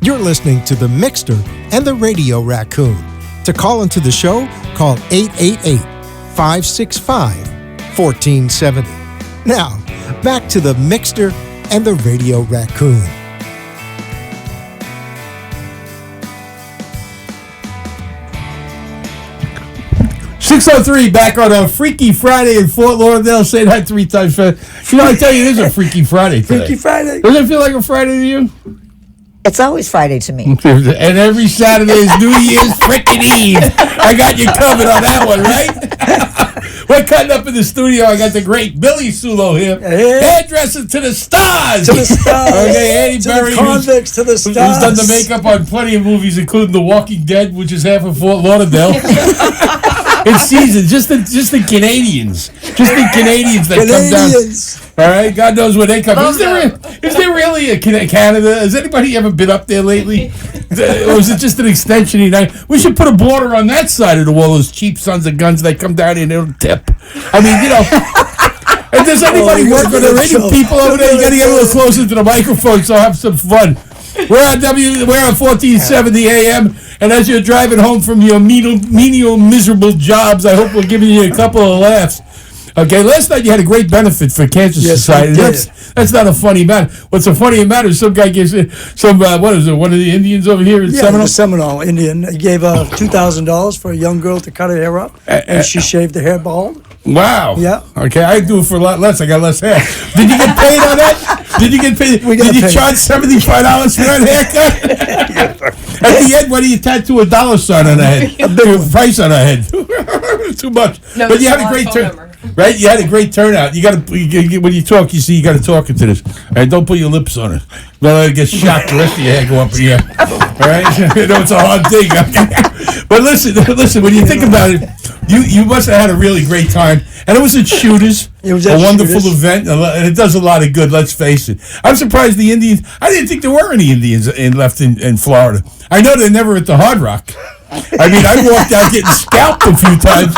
You're listening to The Mixter and the Radio Raccoon. To call into the show, call 888-565-1470. Now, back to The Mixter and the Radio Raccoon. .603 back on a Freaky Friday in Fort Lauderdale. Say that 3 times fast. I tell you, it is a Freaky Friday today. Freaky Friday. Does it feel like a Friday to you? It's always Friday to me. And every Saturday is New Year's freaking Eve. I got you covered on that one, right? We're cutting up in the studio. I got the great Billy Sulo here. Hairdresser to the stars. To the stars. Okay, Andy Berry. To the convicts, to the stars. Who's done the makeup on plenty of movies, including The Walking Dead, which is half of Fort Lauderdale. It's season. Just the Canadians. Just the Canadians that come down. All right, God knows where they come from. Is there really a Canada? Has anybody ever been up there lately? Or is it just an extension? We should put a border on that side of the wall. Those cheap sons of guns that come down here and they don't tip. I mean, if there's anybody working the radio people over there, you got to get a little closer to the microphone so have some fun. We're on 1470 AM, and as you're driving home from your menial, miserable jobs, I hope we're giving you a couple of laughs. Okay, last night you had a great benefit for Cancer Society. That's not a funny matter. What's a funny matter is some guy gives some, what is it, one of the Indians over here in Seminole? Yeah, the Seminole Indian. He gave $2,000 for a young girl to cut her hair up, and she shaved the hair bald. Wow. Yeah. Okay, I do it for a lot less. I got less hair. Did you get paid on that? Did you get paid? Did you charge $75 for that haircut? At the end, why do you tattoo a dollar sign on her head? A big price on her head. Too much. No, but you had a great turn. Right? You had a great turnout. You got to, when you talk, you see, you got to talk into this. All right? Don't put your lips on it. Don't let it get shocked. The rest of your head go up in the air. All right? It's a hard thing. But listen, when you think about it, you must have had a really great time. And it was at Shooters. It was a wonderful event. And it does a lot of good, let's face it. I'm surprised the Indians, I didn't think there were any Indians left in Florida. I know they're never at the Hard Rock. I mean, I walked out getting scalped a few times.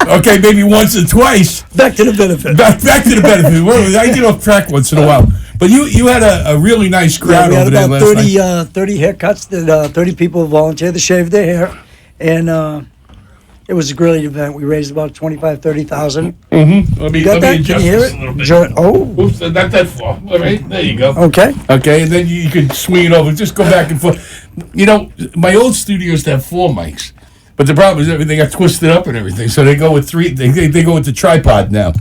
Okay, maybe once or twice. Back to the benefit. Back to the benefit. I get off track once in a while. But you had a really nice crowd over there last night. We had about 30 haircuts. 30 people volunteered to shave their hair. And it was a great event. We raised about $25,000-$30,000. Mm-hmm. Let me Can you hear it? Oops, not that far. All right, there you go. Okay. Okay, and then you can swing it over. Just go back and forth. My old studio used to have 4 mics. But the problem is everything got twisted up and everything. So they go with 3. They go with the tripod now.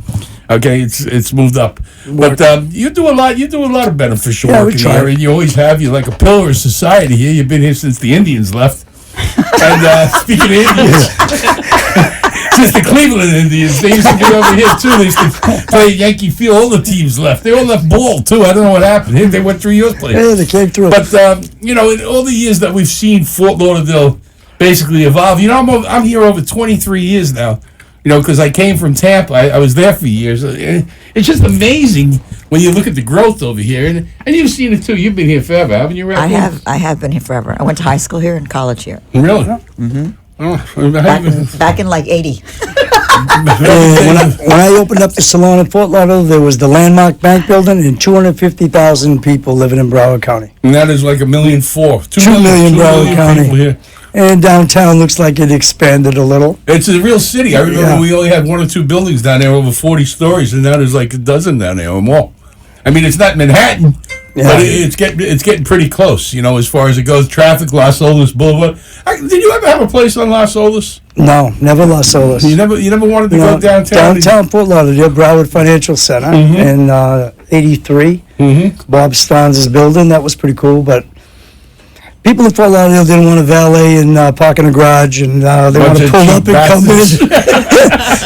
Okay, it's moved up. But you do a lot. You do a lot of beneficial work in here, and you always have. You're like a pillar of society here. You've been here since the Indians left. And speaking of Indians, since the Cleveland Indians, they used to be over here too. They used to play Yankee Field. All the teams left. They all left ball too. I don't know what happened. They went through your place. Yeah, they came through. But in all the years that we've seen Fort Lauderdale basically evolve, I'm here over 23 years now. Because I came from Tampa. I was there for years. It's just amazing when you look at the growth over here. And you've seen it, too. You've been here forever, haven't you, Rachel? I have been here forever. I went to high school here and college here. Really? Mm-hmm. Oh, back in like 80. When I opened up the salon in Fort Lauderdale, there was the Landmark Bank building and 250,000 people living in Broward County. And that is like 1.4 million. 2 million Broward County. People here. And downtown looks like it expanded a little. It's a real city. I remember we only had 1 or 2 buildings down there over 40 stories, and now there's like a dozen down there or more. I mean, it's not Manhattan, but it's getting pretty close, as far as it goes. Traffic, Las Olas Boulevard. Did you ever have a place on Las Olas? No, never Las Olas. You never wanted to go downtown? Downtown Fort Lauderdale, Broward Financial Center in 83. Mm-hmm. Bob Stans' building. That was pretty cool, but people in Fort Lauderdale didn't want to valet and park in a garage, and they want to pull up and come in.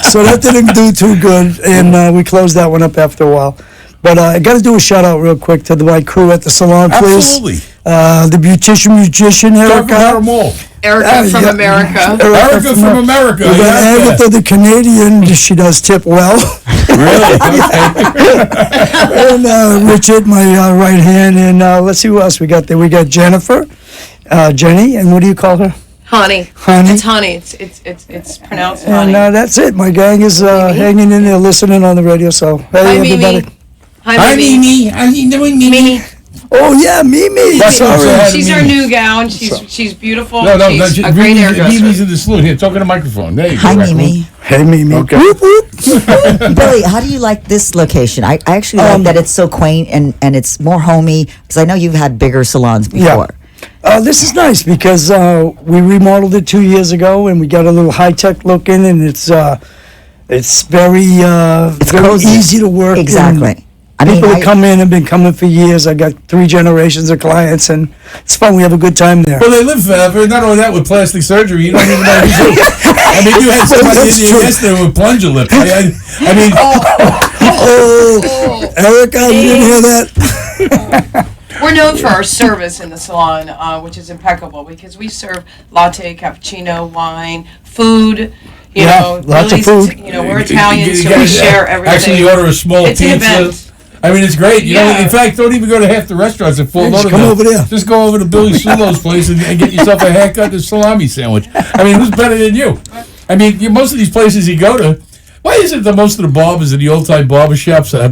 So that didn't do too good, and we closed that one up after a while. But I got to do a shout-out real quick to my crew at the salon, please. Absolutely. The beautician, Erica. Erica from America. Erica from America. We got Agatha, the Canadian. She does tip well. Really? And Richard, my right hand. And let's see who else we got there. We got Jennifer, Jenny, and what do you call her? Honey. It's honey. It's pronounced honey. And that's it. My gang is hanging in there, listening on the radio. So, hey, Hi, everybody. Mimi. Hi, Mimi. How you doing, Mimi? Oh yeah, Mimi. That's what I'm Sorry. saying. She's our new gal, and she's beautiful. No, she's a great hairdresser. Mimi's in the salon. Here, talk in the microphone. There you go. Hi, Raccoon. Mimi. Hey, Mimi. Okay. Whoop, whoop. Billy, how do you like this location? I actually like that it's so quaint and it's more homey because I know you've had bigger salons before. This is nice because we remodeled it 2 years ago, and we got a little high tech look in, and it's very very cozy. easy to work. Exactly. And people that I- come in have been coming for years. I got 3 generations of clients, and it's fun. We have a good time there. Well, they live forever. Not only that, with plastic surgery, you don't even know who's who. I mean, you had somebody in That's here true. yesterday with plunger lips. I mean, Oh, Erica, you didn't hear that? We're known for our service in the salon, which is impeccable because we serve latte, cappuccino, wine, food. You Yeah, know, lots of Lily's- food. You know, we're Italian, you so guys we share everything. Actually, you order a small It's an pizza. event. I mean, it's great. You know, Yeah. in fact, don't even go to half the restaurants at Fort Just Lauderdale. come over there. Just go over to Billy Sulo's place and get yourself a haircut and a salami sandwich. I mean, who's better than you? I mean, most of these places you go to, why is it that most of the barbers in the old-time barber shops were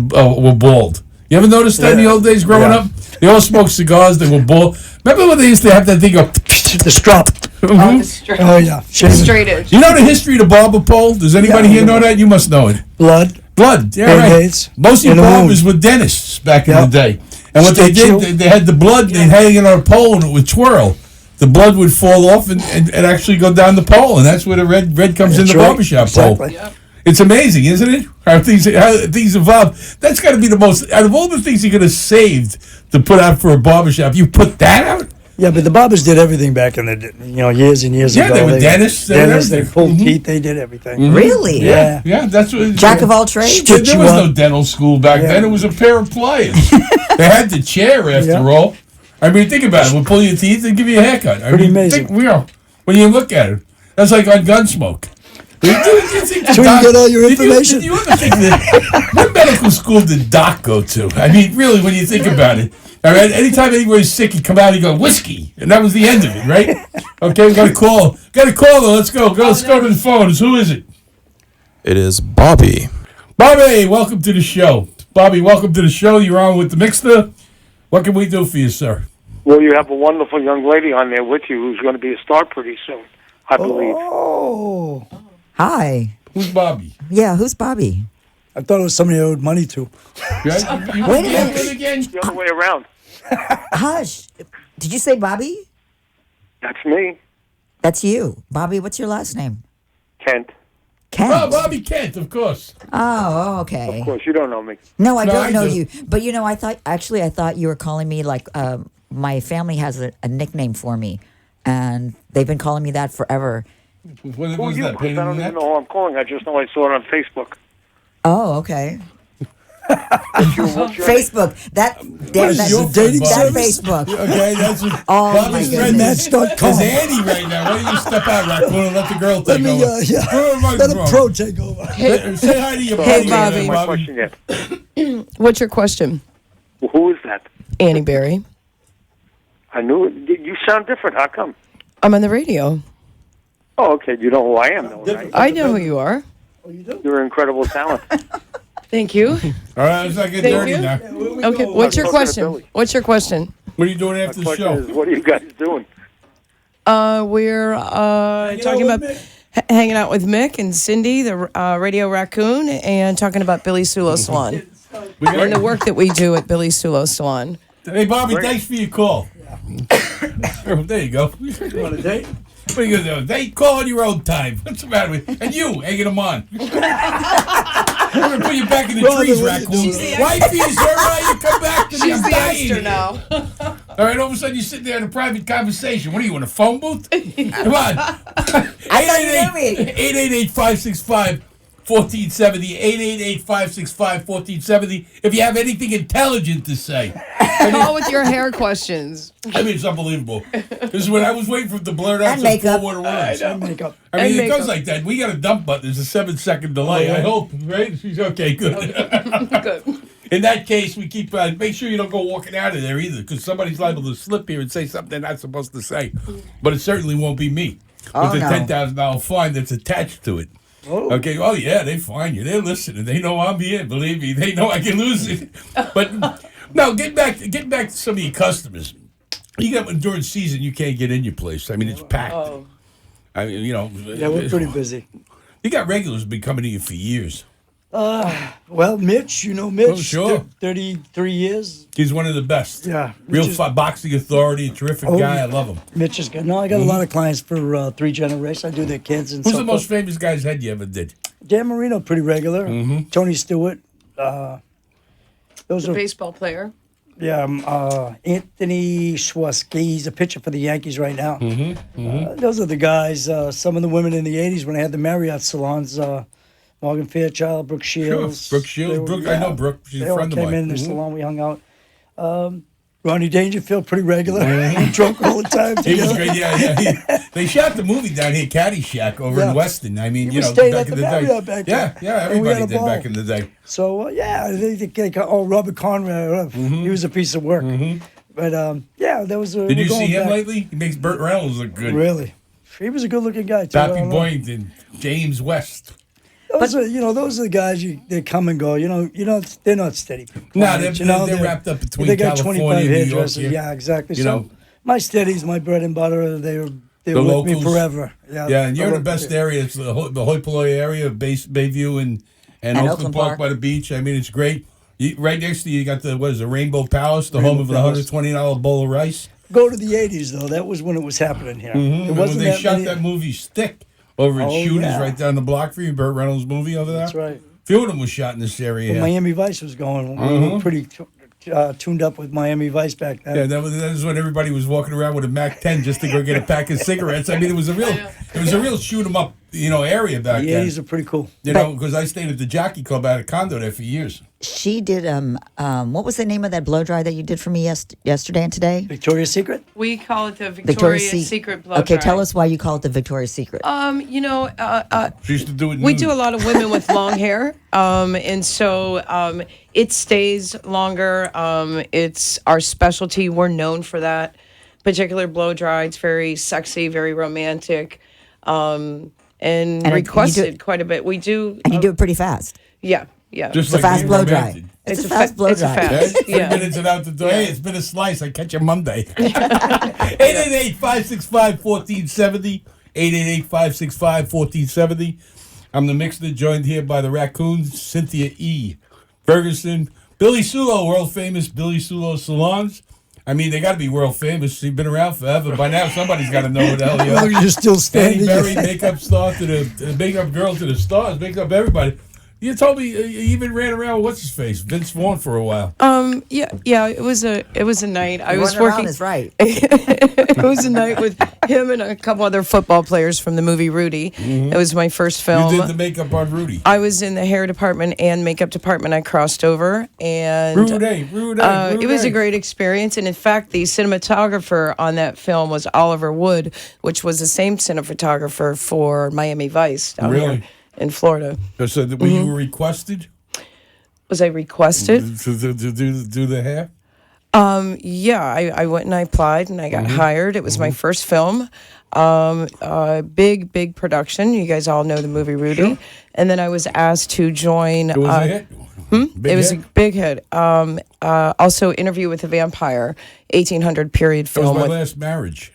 bald? You ever notice that in the old days growing up? They all smoked cigars. They were bald. Remember when they used to have that thing go... The strap. Oh, the straight, Oh yeah, shaving. straight edge. You know the history of the barber pole? Does anybody Yeah. here know that? You must know it. Blood. Blood, yeah, right. Band-Aids. Most of In the the barbers wound. were dentists back in Yeah. the day. And what they Stitch you. did, they had the blood, they'd hang it on a pole and it would twirl. The blood would fall off and actually go down the pole. And that's where the red comes in That's the right. barbershop Exactly. pole. It's amazing, isn't it? How things evolve. That's got to be the most, out of all the things you could have saved to put out for a barbershop, you put that out? Yeah, but the barbers did everything back in the years and years Yeah, ago. they were dentists, they were Dentists, they everything. pulled Mhm. teeth, they did everything. Really? Yeah. Yeah, that's what. Jack of all trades? There Stitch you was up. no dental school back then. Yeah. It was a pair of pliers. They had the chair after Yeah. all. I mean, think about it. We'll pull your teeth and give you a haircut. Pretty amazing. When you look at it, that's like on Gunsmoke. You think That's where you get all your information. Did you ever think that? What medical school did Doc go to? I mean, really, when you think about it. All right. Anytime anybody's sick, he'd come out and go whiskey, and that was the end of it, right? Okay, we got a call. Got a caller. Let's go. Let's go to the phones. Who is it? It is Bobby. Bobby, welcome to the show. Bobby, welcome to the show. You're on with the Mixter. What can we do for you, sir? Well, you have a wonderful young lady on there with you who's going to be a star pretty soon, I believe. Oh, Hi. Who's Bobby? Yeah, who's Bobby? I thought it was somebody I owed money to. Right? You Wait a again, minute. again? The other way around. Hush. Did you say Bobby? That's me, That's you. Bobby, what's your last name? Kent. Kent. Oh, Bobby Kent, of course. Oh, okay. Of course, you don't know me. No, I No, don't I know do. you. But I thought you were calling me like my family has a nickname for me, and they've been calling me that forever. What Who are was you? that? Because Pain I in don't the even neck? know who I'm calling. I just know I saw it on Facebook. Oh, okay. What's your name? Facebook. That is that's your dating phone, Bobby? that Facebook. Okay, that's what Oh, my Bobby's goodness. friend Match.com. is Annie right now. Why don't you step out, Raccoon, and let the girl take Let me, over? Go to the let a microphone. pro take over. Say hi to your Hey, buddy. Bobby. My question yet. What's your question, Well, who is that? Annie Berry? I knew it. You sound different. How come? I'm on the radio. Oh, okay. You know who I am, though, right? I know who you are. You're an incredible talent. Thank you. All right, let's not get Thank dirty you. now. Okay, what's your talking to question? Billy. What's your question? What are you doing My after the question show? is, what are you guys doing? We're talking about hanging out with Mick and Cindy, the Radio Raccoon, and talking about Billy Sulo Salon We got- and the work that we do at Billy Sulo Salon. Hey, Bobby, Great. thanks for your call. Oh, there you go. You want a date? What are you going to do? They call on your own time. What's the matter with you? And you, egging them on. I'm going to put you back in the Brother, trees, what are you Raccoon. doing? Wifey's all right. You come back to me. I'm dying. now. All right, all of a sudden you sit there in a private conversation. What are you, in a phone booth? Come on. I thought you knew me. 888-565-1470. 888-565-1470. If you have anything intelligent to say. Call with your hair questions. I mean, it's unbelievable. This is when I was waiting for him to blurt out And some makeup. 4 words. Makeup. I mean, And it makeup. goes like that. We got a dump button. There's a 7-second delay. I hope, right? She's okay. Good. Good. In that case, we keep make sure you don't go walking out of there either, because somebody's liable to slip here and say something they're not supposed to say. But it certainly won't be me with the no. $10,000 fine that's attached to it. Oh. Okay. Oh yeah, they fine you. They're listening. They know I'm here. Believe me, they know I can lose it. But Now, get back to some of your customers. You got during season, you can't get in your place. I mean, it's packed. Oh. I mean, you know. Yeah, we're pretty busy. You got regulars been coming to you for years. Well, Mitch, you know Mitch. Oh, sure. 33 years. He's one of the best. Yeah. Real Mitch is- boxing authority, a terrific guy. yeah. I love him. Mitch is good. No, I got a lot of clients for 3 generations. I do their kids and Who's so the most famous guy's head you ever did? Dan Marino, pretty regular. Tony Stewart. Those The are baseball player. Anthony Schwaski. He's a pitcher for the Yankees right now. Those are the guys. Some of the women in the '80s when I had the Marriott salons. Morgan Fairchild, Brooke Shields. Brooke Shields. They were- Brooke, I know Brooke. She's They a all friend of came mine. in the salon. We hung out. Ronnie Dangerfield, pretty regular. Drunk all the time He was together. great. Yeah. They shot the movie down here, Caddyshack, over in Yeah. Weston. I mean, He you was know, staying back at in the the day. Marriott back then. Yeah, And we had everybody a did ball. back in the day. So Robert Conrad, he was a piece of work. But that was. Did you see him lately? He makes Burt Reynolds look good. Really, he was a good-looking guy too. Pappy Boynton, James West. Those are the guys they come and go. They're not steady. No, clients, they're wrapped up between they got California 25 and New York. hairdressers. Yeah, exactly. You So know. my steadies, my bread and butter, they're The with me locals. forever. Yeah, and you're in the best area. It's the Hoi Polloi area, Bayview and Oakland Park by the beach. I mean, it's great. Right next to you got the Rainbow Palace, the home of the $120 bowl of rice. Go to the 80s, though. That was when it was happening here. It And when wasn't they that shot many- that movie Stick over at Shooters yeah. right down the block for you, Burt Reynolds' movie over there. That's right. A few of them was shot in this area. When Miami Vice was going. We were pretty tuned up with Miami Vice back then. Yeah, that was when everybody was walking around with a Mac 10 just to go get a pack of cigarettes. I mean, it was a real shoot 'em up, area back The then. 80s are pretty cool. Because I stayed at the Jockey Club. I had a condo there for years. She did what was the name of that blow dry that you did for me yesterday and today? Victoria's Secret? We call it the Victoria's Secret blow Okay, dry. tell us why you call it the Victoria's Secret. She used to do it. We do a lot of women with long hair, and so it stays longer. It's our specialty. We're known for that particular blow dry. It's very sexy, very romantic, and you do requested it- quite a bit. We do, and you do it pretty fast. Yeah. Just It's a fast being blow dry. romantic. It's a fast blow It's a dry. fast. Okay? 3 Yeah. minutes and out the door. Hey, it's been a slice. I catch you Monday. 888-565-1470. 888-565-1470. I'm the Mixer, joined here by the Raccoons, Cynthia E. Ferguson, Billy Sulo, world famous Billy Sulo Salons. I mean, they got to be world famous. They've been around forever. By now, somebody's got to know what the hell you are. You're still Danny standing. Berry, makeup star to the makeup girl to the stars, makeup everybody. You told me you even ran around with what's his face, Vince Vaughn, for a while. Yeah. It was a night. I was Running around working. is right. It was a night with him and a couple other football players from the movie Rudy. It was my first film. You did the makeup on Rudy. I was in the hair department and makeup department. I crossed over, and Rudy. it was a great experience. And in fact, the cinematographer on that film was Oliver Wood, which was the same cinematographer for Miami Vice down Really? here in Florida. So were you requested Was I requested? to do the hair? Yeah, I went and I applied and I got hired. It was my first film. Big production. You guys all know the movie Rudy. Sure. And then I was asked to join. It was a hit. Big It was hit? a big hit. Also, Interview with the Vampire, 1800 period That was film. my with, last marriage.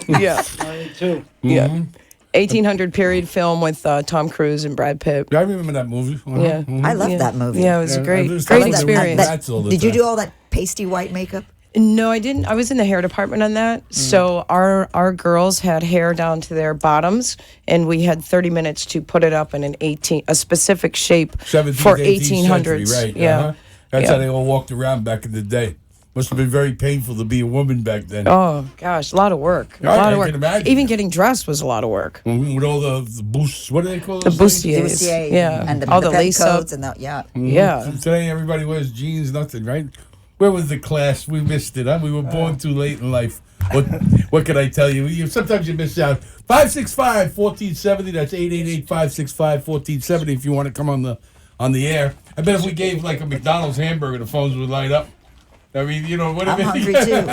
yeah, too. yeah. 1800 period film with Tom Cruise and Brad Pitt. I remember that movie. Yeah. I love that movie. Yeah, it was a Yeah, great I was great telling them experience. that- Rats all the Did you time. do all that pasty white makeup? No, I didn't. I was in the hair department on that. So our girls had hair down to their bottoms, and we had 30 minutes to put it up in a specific shape 17th, for 18th 1800s. century, right? Yeah. Uh-huh. That's Yeah. how they all walked around back in the day. Must have been very painful to be a woman back then. Oh gosh, a lot of work. A Yeah, lot I of work. can imagine. Even getting dressed was a lot of work. With all the boosts, what do they call The those things? bustiers, Bustier yeah, and all the pet lace up. coats and the Yeah. Today everybody wears jeans, nothing, right? Where was the class? We missed it. Huh? We were born too late in life. What can I tell you? Sometimes you miss out. 565-1470. That's 888-565-1470 if you want to come on the air. I bet if we gave like a McDonald's hamburger, the phones would light up. I mean, what I'm I mean? hungry too.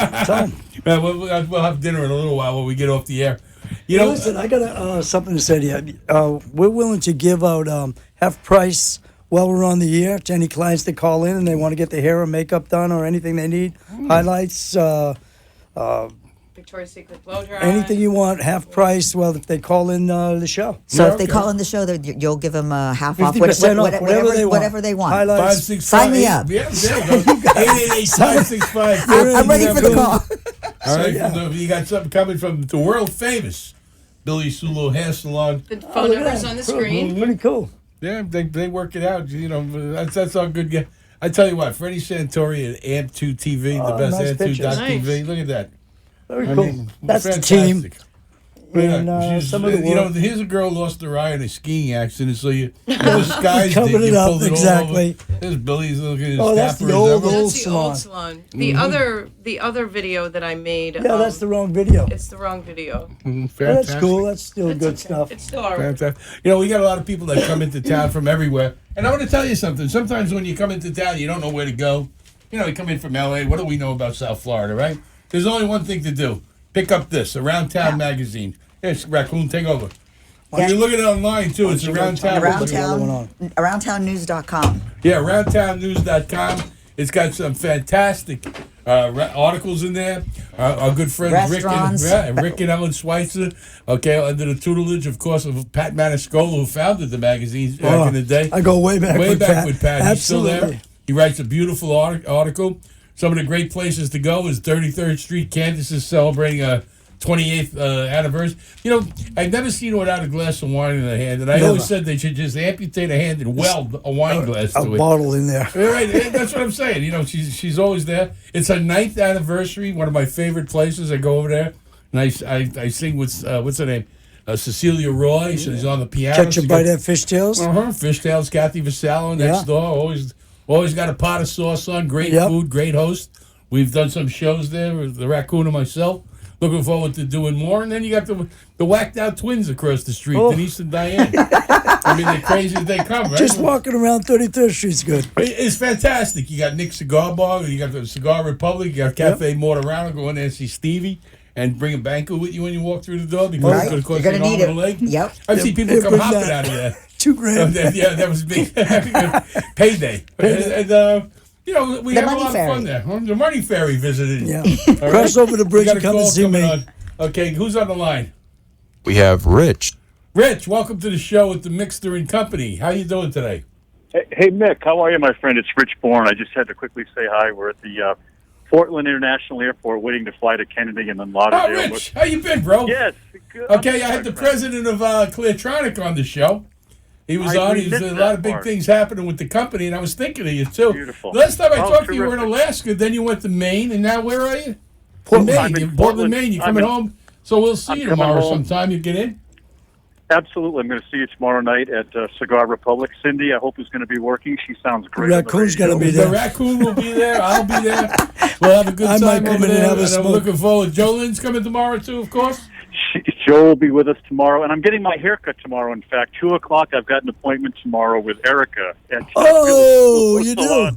We'll have dinner in a little while when we get off the air. You know, Listen, I got something to say to you. We're willing to give out half price while we're on the air to any clients that call in and they want to get their hair or makeup done or anything they need, highlights, Victoria's Secret blow dry. anything you want, half price. Well, if they call in the show. So Yeah, if they okay. call in the show, you'll give them a half 50% off, off, whatever they want. Highlights. Highlights. 565. Sign me up. Yeah, there you go. 888-565. I'm ready for the call. All right, yeah. you got something coming from the world famous Billy Sulo Hair Salon. The phone number's on the screen. Pretty cool. Yeah, they work it out. You know, that's all good. I tell you what, Freddie Santori at Amp2 TV, the best nice Amp2.tv. Look at that. Very I cool. mean, That's the fantastic. team. Yeah, And some of the you know, work. here's a girl lost her eye in a skiing accident, so you disguised Covered it, it you up, pulled it exactly. all over. There's Billy's looking as Oh, that's dapper the as old, ever. old That's the old salon. The other video that I made. Yeah, that's the wrong video. It's the wrong video. That's Fantastic. cool. That's still It's good okay. stuff. It's still all right. Fantastic. You know, we got a lot of people that come into town from everywhere. And I want to tell you something. Sometimes when you come into town, you don't know where to go. You know, you come in from L.A. What do we know about South Florida, right? There's only one thing to do. Pick up this, Around Town magazine. Yes, Raccoon, take over. Yeah. You can look at it online, too. It's Around Town. Aroundtownnews.com. Yeah, AroundTownNews.com. It's got some fantastic articles in there. Our good friends Restaurants. Rick and Ellen Schweitzer, okay, under the tutelage, of course, of Pat Maniscola, who founded the magazine back in the day. I go way back with Pat. With Pat. He's still Absolutely. there. He writes a beautiful article. Some of the great places to go is 33rd Street. Candace is celebrating a 28th anniversary. You know, I've never seen her without a glass of wine in her hand, and I Never. always said they should just amputate a hand and weld a wine glass A to it. bottle in there. Right, that's what I'm saying. You know, she's always there. It's her 9th anniversary. One of my favorite places. I go over there and I sing with what's her name, Cecilia Roy. She's on the piano. Catch a bite at Fishtails. Fishtails. Kathy Vasallo next Yeah. door. Always got a pot of sauce on. Great Yep. food. Great host. We've done some shows there with the Raccoon and myself. Looking forward to doing more. And then you got the whacked out twins across the street, Oh. Denise and Diane. I mean, they're crazy as they come, right? Just walking around 33rd Street's good. It's fantastic. You got Nick's Cigar Bar, you got the Cigar Republic, you got Cafe Mortarano. Go in there and see Stevie and bring a banquet with you when you walk through the door because Right. it's going to cost You're you gonna an need arm and a leg. Yep. I've seen people Yeah, come bring hopping that. out of there. $2,000. Yeah, that was big. Payday. And, you know, we The have a Money lot Ferry. of fun there. The Money Ferry visited. Yeah. All Cross over the bridge We got and a come and call see coming me. on. Okay, who's on the line? We have Rich. Rich, welcome to the show with the Mixter and Company. How you doing today? Hey, Mick, how are you, my friend? It's Rich Bourne. I just had to quickly say hi. We're at the Portland International Airport waiting to fly to Kennedy and then Oh, Lauderdale. Rich, how you been, bro? Yes. Good. Okay, I had the president of Cleartronic on the show. He was on. He was a lot of big things happening with the company, and I was thinking of you too. Beautiful. Last time I Oh, talked to you, you were in terrific. Alaska. Then you went to Maine, and now where are you? Portland. Maine. I'm in You're in Portland, Portland. Maine. You I'm coming in- home? So we'll see I'm you coming tomorrow home. sometime. You get in? Absolutely. I'm going to see you tomorrow night at Cigar Republic. Cindy, I hope is going to be working. She sounds great. on the Raccoon's radio. gotta be The there. raccoon will be there. I'll be there. We'll have a good I time might come over in and there. have a I'm smoke. looking forward. Jolene's coming tomorrow too, of course. Joe will be with us tomorrow, and I'm getting my haircut tomorrow. In fact, 2:00. I've got an appointment tomorrow with Erica at Oh, you do? Salon.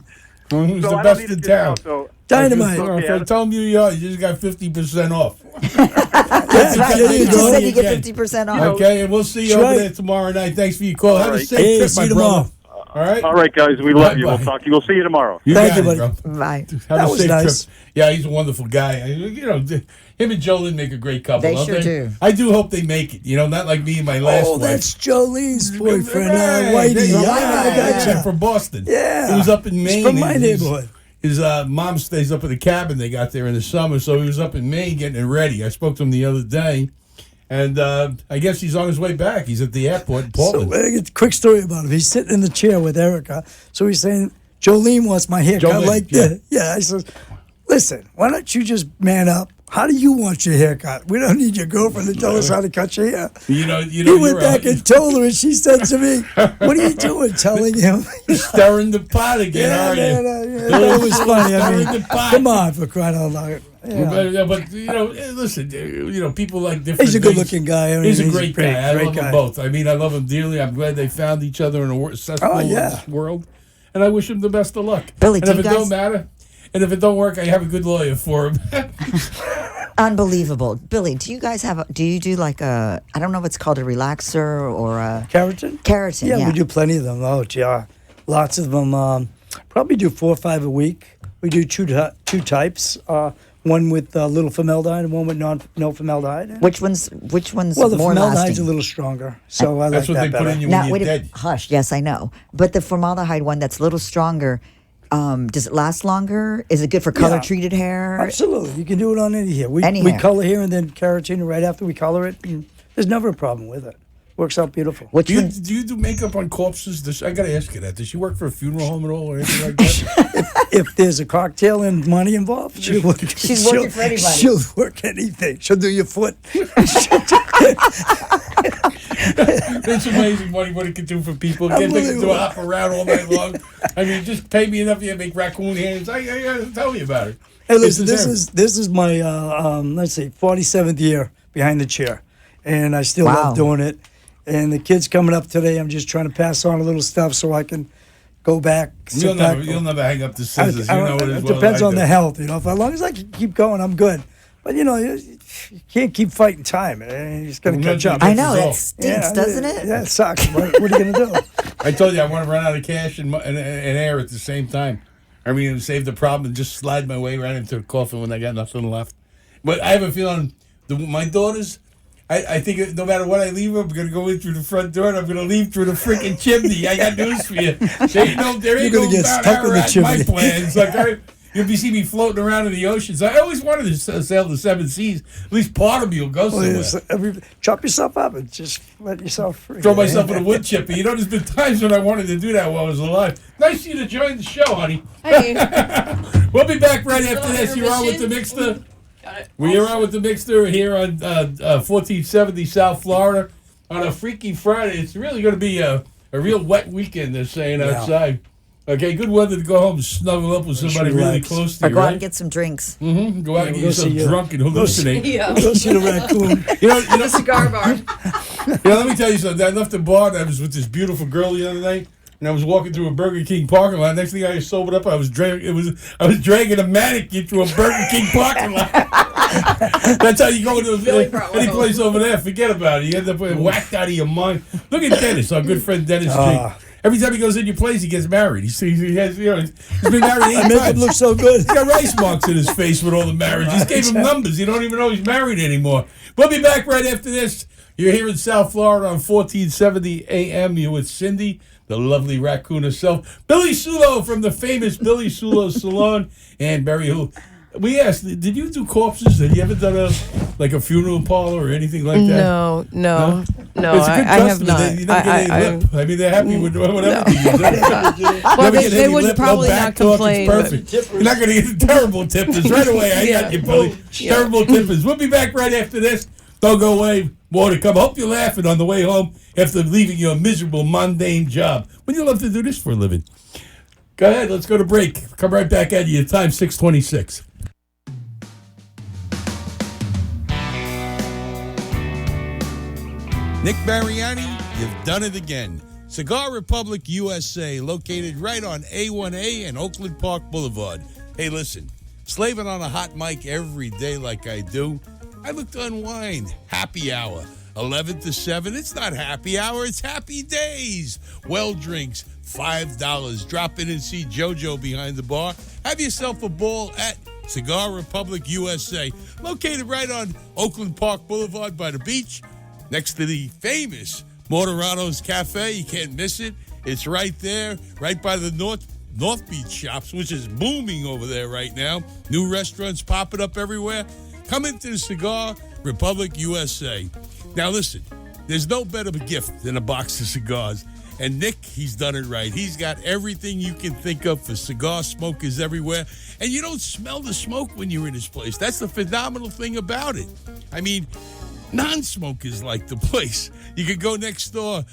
Who's So the I don't best need a in town? discount, so Dynamite. Okay, Okay, tell him you just got 50% off. That's Right. There You you just go. said you get Again. 50% off. Okay, and we'll see you That's over right. there tomorrow night. Thanks for your call. Have a right. safe Hey, trip, see my you brother. tomorrow. All right? All right, guys, we love you. We'll Bye-bye. talk to you. We'll see you tomorrow. You Thank got you, it, buddy. bro. Bye. Have That a was safe nice. trip. Yeah, he's a wonderful guy. You know, him and Jolene make a great couple. They don't sure do. I do hope they make it. You know, not like me and my last Oh, wife. that's Jolene's boyfriend, Hey, Whitey. there's a Yeah, Whitey I guy gotcha. from Boston. Yeah. He was up in Maine. He's from my His- neighborhood. His mom stays up in the cabin they got there in the summer, so he was up in Maine getting it ready. I spoke to him the other day, and I guess he's on his way back. He's at the airport in So, Portland. a quick story about him. He's sitting in the chair with Erica. So he's saying, Jolene wants my haircut Jolene, like yeah. this. Yeah, I said, listen, why don't you just man up? How do you want your haircut? We don't need your girlfriend to tell us how to cut your hair. You know, He you're went back and told her, and she said to me, what are you doing? Telling him. stirring the pot again, Yeah, aren't you? that was funny. I Stirring mean, the pot. come on, for crying out loud. Yeah. But you know, listen, you know, people like different. He's a things. good-looking guy. I mean, He's a great guy. I great love them guy. both. I mean, I love them dearly. I'm glad they found each other in a successful Oh, yeah. world, and I wish him the best of luck. Billy, and do if you it guys- don't matter, and if it don't work, I have a good lawyer for him. Unbelievable. Billy, do you guys have do you do like a, I don't know if it's called a relaxer or a Keratin? keratin? Yeah, we do plenty of them. Oh, yeah. Lots of them. Probably do 4 or 5 a week. We do two types. One with little formaldehyde and one with no formaldehyde. Which one's Well, the more formaldehyde's lasting? a little stronger, so I That's like what that they better. put in you Now, when wait you're a dead. hush. Yes, I know. But the formaldehyde one that's a little stronger, does it last longer? Is it good for color treated hair? Absolutely, you can do it on any hair. We Any we hair. color here and then keratin right after we color it. And there's never a problem with it. Works out beautiful. Which Do you, one? do you do makeup on corpses? I got to ask you that. Does she work for a funeral home at all or anything like that? If there's a cocktail and money involved, she'll work. She's working for anybody. She'll work anything. She'll do your foot. It's amazing what it can do for people. Get them to Unbelievable. hop around all night long. I mean, just pay me enough, you make raccoon hands. I gotta tell you about it. Hey, listen, It's this is my let's see, 47th year behind the chair, and I still Wow. love doing it. And the kids coming up today, I'm just trying to pass on a little stuff so I can go back. You'll never hang up the scissors. You know it as It well depends as I on do. the health, As long as I can keep going, I'm good. But you can't keep fighting time. It's going to catch up. I know, Result. it stinks, doesn't it? Yeah, it sucks. What are you going to do? I told you I want to run out of cash and air at the same time. I mean, save the problem and just slide my way right into the coffin when I got nothing left. But I have a feeling my daughters. I think no matter what I leave, I'm going to go in through the front door and I'm going to leave through the freaking chimney. I got news for you. There ain't You're gonna no get Mount stuck with the Ararat in my chimney. plans. You'll see me floating around in the oceans. I always wanted to sail the seven seas. At least part of me will go somewhere. Chop yourself up and just let yourself free. Throw myself in a wood chipper. You know, there's been times when I wanted to do that while I was alive. Nice of you to join the show, honey. Hey. We'll be back right after this. You're on with the Mixter. We are on with the Mixter here on 1470 South Florida on a Freaky Friday. It's really going to be a real wet weekend, they're saying, outside. Okay, good weather to go home and snuggle up with somebody really relax. close to Or you, go out right? and get some drinks. Mm-hmm. Go out and get go yourself see, drunk and hallucinate. Yeah. Go see the raccoon. You know, The cigar bar. let me tell you something. I left the bar and I was with this beautiful girl the other night, and I was walking through a Burger King parking lot. Next thing I sobered up, I was dragging a mannequin through a Burger King parking lot. That's how you go into any place over there. Forget about it. You end up whacked out of your mind. Look at Dennis, our good friend Dennis G. Every time he goes in your place, he gets married. He has, he's been married 8 I make him times. look so good. He's got rice marks in his face with all the marriages. Gave him numbers. You don't even know he's married anymore. We'll be back right after this. You're here in South Florida on 1470 AM. You're with Cindy, the lovely raccoon herself. Billy Sulo from the famous Billy Sulo Salon and Barry Hill. We asked, did you do corpses? Have you ever done a funeral parlor or anything like that? No, It's a good I have customer. not. They never get any lip. I mean, they're happy with whatever you do. Well, Never get they any would lip, probably no not back talk. complain. It's perfect. You're not going to get terrible tippers right away. I got you, Billy. Terrible tippers. We'll be back right after this. Don't go away. More to come. Hope you're laughing on the way home after leaving your miserable, mundane job. When you love to do this for a living. Go ahead. Let's go to break. Come right back at you. Time 6:26. Nick Mariani, you've done it again. Cigar Republic USA, located right on A1A and Oakland Park Boulevard. Hey, listen, slaving on a hot mic every day like I do, I look to unwind. Happy hour, 11 to 7. It's not happy hour, it's happy days. Well drinks, $5. Drop in and see JoJo behind the bar. Have yourself a ball at Cigar Republic USA, located right on Oakland Park Boulevard by the beach, next to the famous Mortaranos Cafe. You can't miss it. It's right there, right by the North Beach Shops, which is booming over there right now. New restaurants popping up everywhere. Come into the Cigar Republic USA. Now listen, there's no better gift than a box of cigars. And Nick, he's done it right. He's got everything you can think of for cigar smokers everywhere. And you don't smell the smoke when you're in his place. That's the phenomenal thing about it. I mean, non-smokers like the place. You could go next door,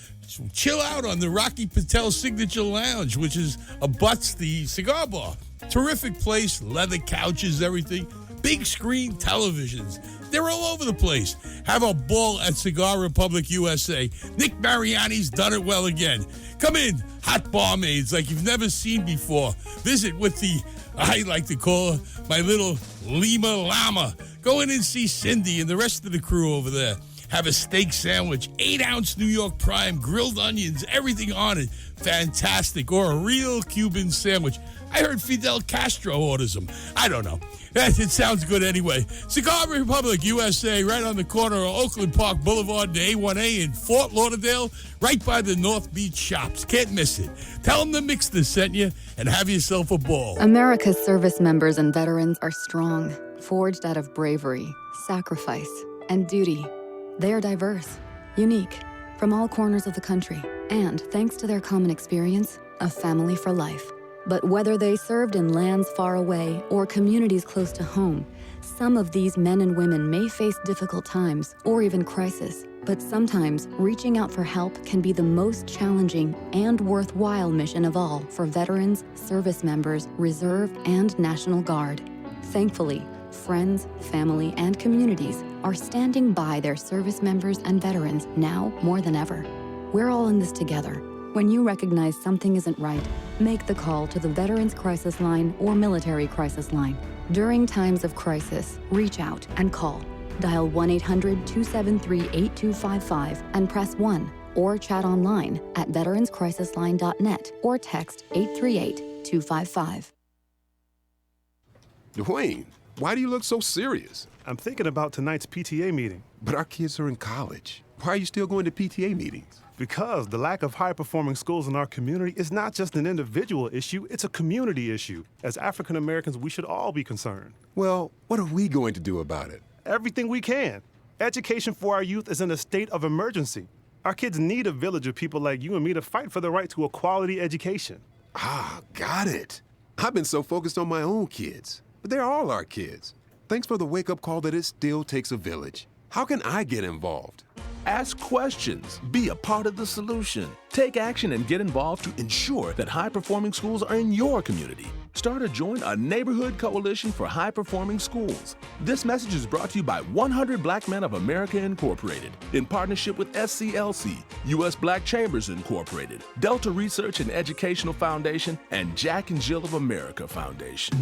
chill out on the Rocky Patel Signature Lounge, which is abuts the cigar bar. Terrific place, leather couches, everything. Big screen televisions. They're all over the place. Have a ball at Cigar Republic USA. Nick Mariani's done it well again. Come in, hot barmaids like you've never seen before. Visit with the, I like to call her, my little Lima Llama. Go in and see Cindy and the rest of the crew over there. have a steak sandwich, 8-ounce New York Prime, grilled onions, everything on it. Fantastic. Or a real Cuban sandwich. I heard Fidel Castro orders them. I don't know. It sounds good anyway. Cigar Republic USA, right on the corner of Oakland Park Boulevard and A1A in Fort Lauderdale, right by the North Beach shops. Can't miss it. Tell them the Mixter sent you and have yourself a ball. America's service members and veterans are strong, forged out of bravery, sacrifice, and duty. They are diverse, unique, from all corners of the country, and thanks to their common experience, a family for life. But whether they served in lands far away or communities close to home, some of these men and women may face difficult times or even crisis. But sometimes reaching out for help can be the most challenging and worthwhile mission of all for veterans, service members, Reserve, and National Guard. Thankfully, friends, family, and communities are standing by their service members and veterans now more than ever. We're all in this together. When you recognize something isn't right, make the call to the Veterans Crisis Line or Military Crisis Line. During times of crisis, reach out and call. Dial 1-800-273-8255 and press 1, or chat online at veteranscrisisline.net or text 838-255. Dwayne, why do you look so serious? I'm thinking about tonight's PTA meeting. But our kids are in college. Why are you still going to PTA meetings? Because the lack of high-performing schools in our community is not just an individual issue, it's a community issue. As African Americans, we should all be concerned. Well, what are we going to do about it? Everything we can. Education for our youth is in a state of emergency. Our kids need a village of people like you and me to fight for the right to a quality education. Ah, got it. I've been so focused on my own kids, but they're all our kids. Thanks for the wake-up call that it still takes a village. How can I get involved? Ask questions. Be a part of the solution. Take action and get involved to ensure that high-performing schools are in your community. Start or join a neighborhood coalition for high-performing schools. This message is brought to you by 100 Black Men of America Incorporated in partnership with SCLC, U.S. Black Chambers Incorporated, Delta Research and Educational Foundation, and Jack and Jill of America Foundation.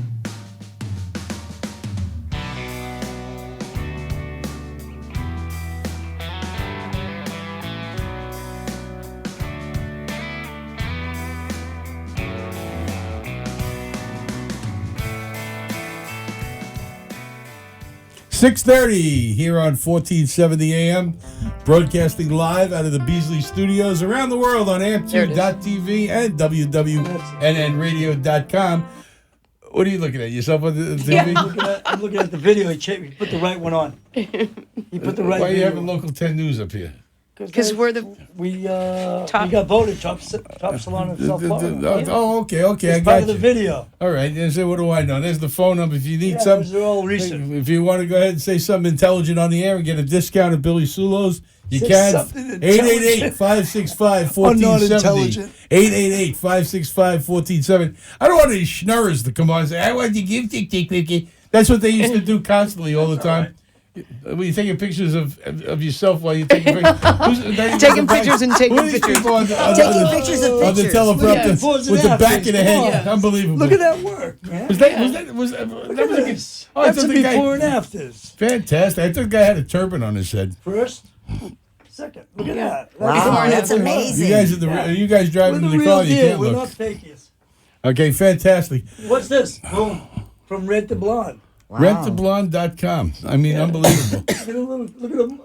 .6:30 here on 1470 AM, broadcasting live out of the Beasley Studios around the world on amp2.tv and wwnnradio.com. What are you looking at? Yourself on the TV? Yeah. I'm looking at the video. He put the right one on. He put the right Why are you video having Local 10 News up here? Because we're the we got voted top salon in South Florida. Oh, okay, I It's got part of you. the video. All right, and so what do I know? There's the phone number if you need something. Those are all recent. If you want to go ahead and say something intelligent on the air and get a discount at Billy Sulo's, you Say can. something intelligent. 888-565-1470. 888-565-1470. I don't want any schnurrers to come on and say, I want to give tick. That's what they used to do constantly all the time. When you're taking pictures of yourself while you're taking pictures. Taking pictures and taking Who are these pictures. people on the Pictures of on the pictures. teleprompter Pause it with the after. back of the head? Yeah. Unbelievable. Look at that work, man. Was that Look at this. Oh, I That's thought the the guy- before and afters. Fantastic. I thought the guy had a turban on his head. First, second. Look at that. Wow, that's amazing. You guys driving We're in the the car, real you deal. can't We're look. not fakies. Okay, fantastic. What's this? Boom. From red to blonde. Wow. Renttheblonde.com. I mean, unbelievable. Look at him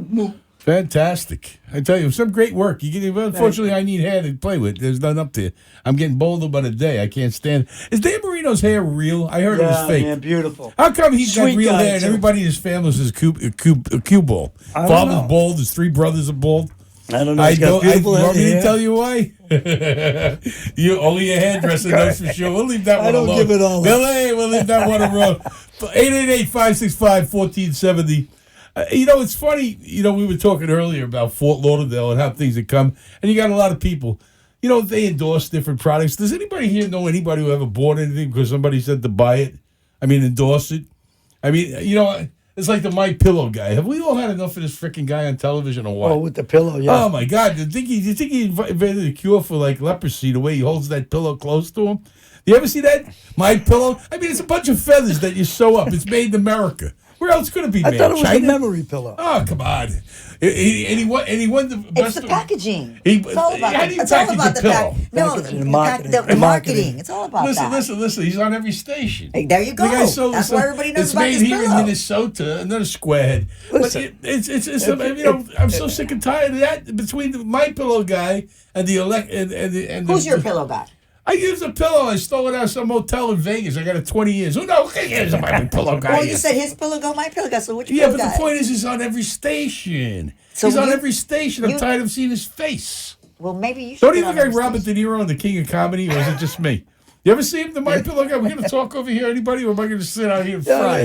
move. Fantastic. I tell you, some great work. Unfortunately, I need hair to play with. There's none up there. I'm getting bolder by the day. I can't stand it. Is Dan Marino's hair real? I heard it was fake. Man, beautiful. How come he's got Sweet real guy, hair and too. everybody in his family is a cue ball? I don't Father's know. bald. His 3 brothers are bald. I don't know. He's got beautiful you want me to hair. tell you why? Only your hairdresser knows for sure. We'll leave that one I don't alone. give it all. Billy, we'll leave that one alone. 888-565-1470. It's funny. We were talking earlier about Fort Lauderdale and how things have come, and you got a lot of people. They endorse different products. Does anybody here know anybody who ever bought anything because somebody said to buy it? I mean, endorse it. I mean, it's like the My Pillow guy. Have we all had enough of this freaking guy on television or what? Oh, with the pillow, yeah. Oh my God! Do you think he invented a cure for like leprosy? The way he holds that pillow close to him. You ever see that My Pillow? I mean, it's a bunch of feathers that you sew up. It's made in America. Where else could it be I made? thought it was a China? memory pillow. Oh, come on. And he won the It's best the of- packaging. He- It's all about how the, do you it's all package about a the pillow? No, Packaging, the marketing. the marketing. It's all about Listen, that. listen. He's on every station. Hey, there you go. The guy sold That's some- why everybody knows it's about made this here pillow. in Minnesota, another squarehead. Listen, But it's you know, I'm so sick and tired of that between the My Pillow guy and the Who's your pillow guy? I use a pillow. I stole it out of some hotel in Vegas. I got it 20 years. Who knows? Who cares about my pillow guy? Well, you said his pillow go, my pillow guy. So which Yeah, pillow but guy? the point is, he's on every station. So he's on you- every station. I'm you- tired of seeing his face. Well, maybe you should. Don't you get think on like our Robert station. De Niro on The King of Comedy, or is it just me? You ever see him, the My Pillow guy? We're going to talk over here, anybody, or am I going to sit out here and fry?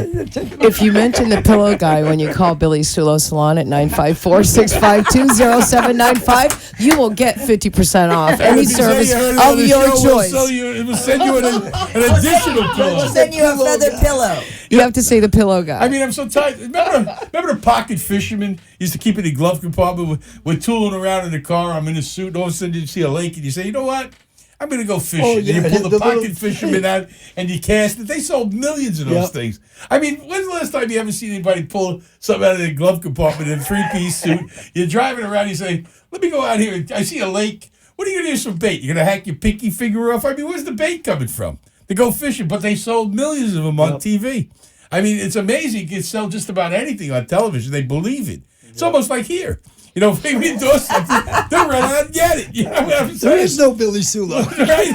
If you mention the pillow guy when you call Billy Sulo Salon at 954-652-0795, you will get 50% off any If you say service you heard it on of the your show, we'll choice. sell you- It will send you an additional pillow. We'll send you a feather pillow. You have to say the pillow guy. I mean, I'm so tired. Remember the pocket fisherman used to keep in the glove compartment with tooling around in the car. I'm in a suit, and all of a sudden you see a lake, and you say, you know what? I'm going to go fishing. Oh, And yeah, you pull the the pocket little- fisherman out, and you cast it. They sold millions of those Yep. things. I mean, when's the last time you ever seen anybody pull something out of their glove compartment in a three-piece suit? You're driving around, you say, let me go out here. I see a lake. What are you going to use for bait? You're going to hack your pinky finger off? I mean, where's the bait coming from? To go fishing, but they sold millions of them on TV. I mean, it's amazing. You can sell just about anything on television. They believe it. It's almost like here. You know, if we do something, they'll run out and get it. You know what I'm saying? There is no Billy Sulo. Right?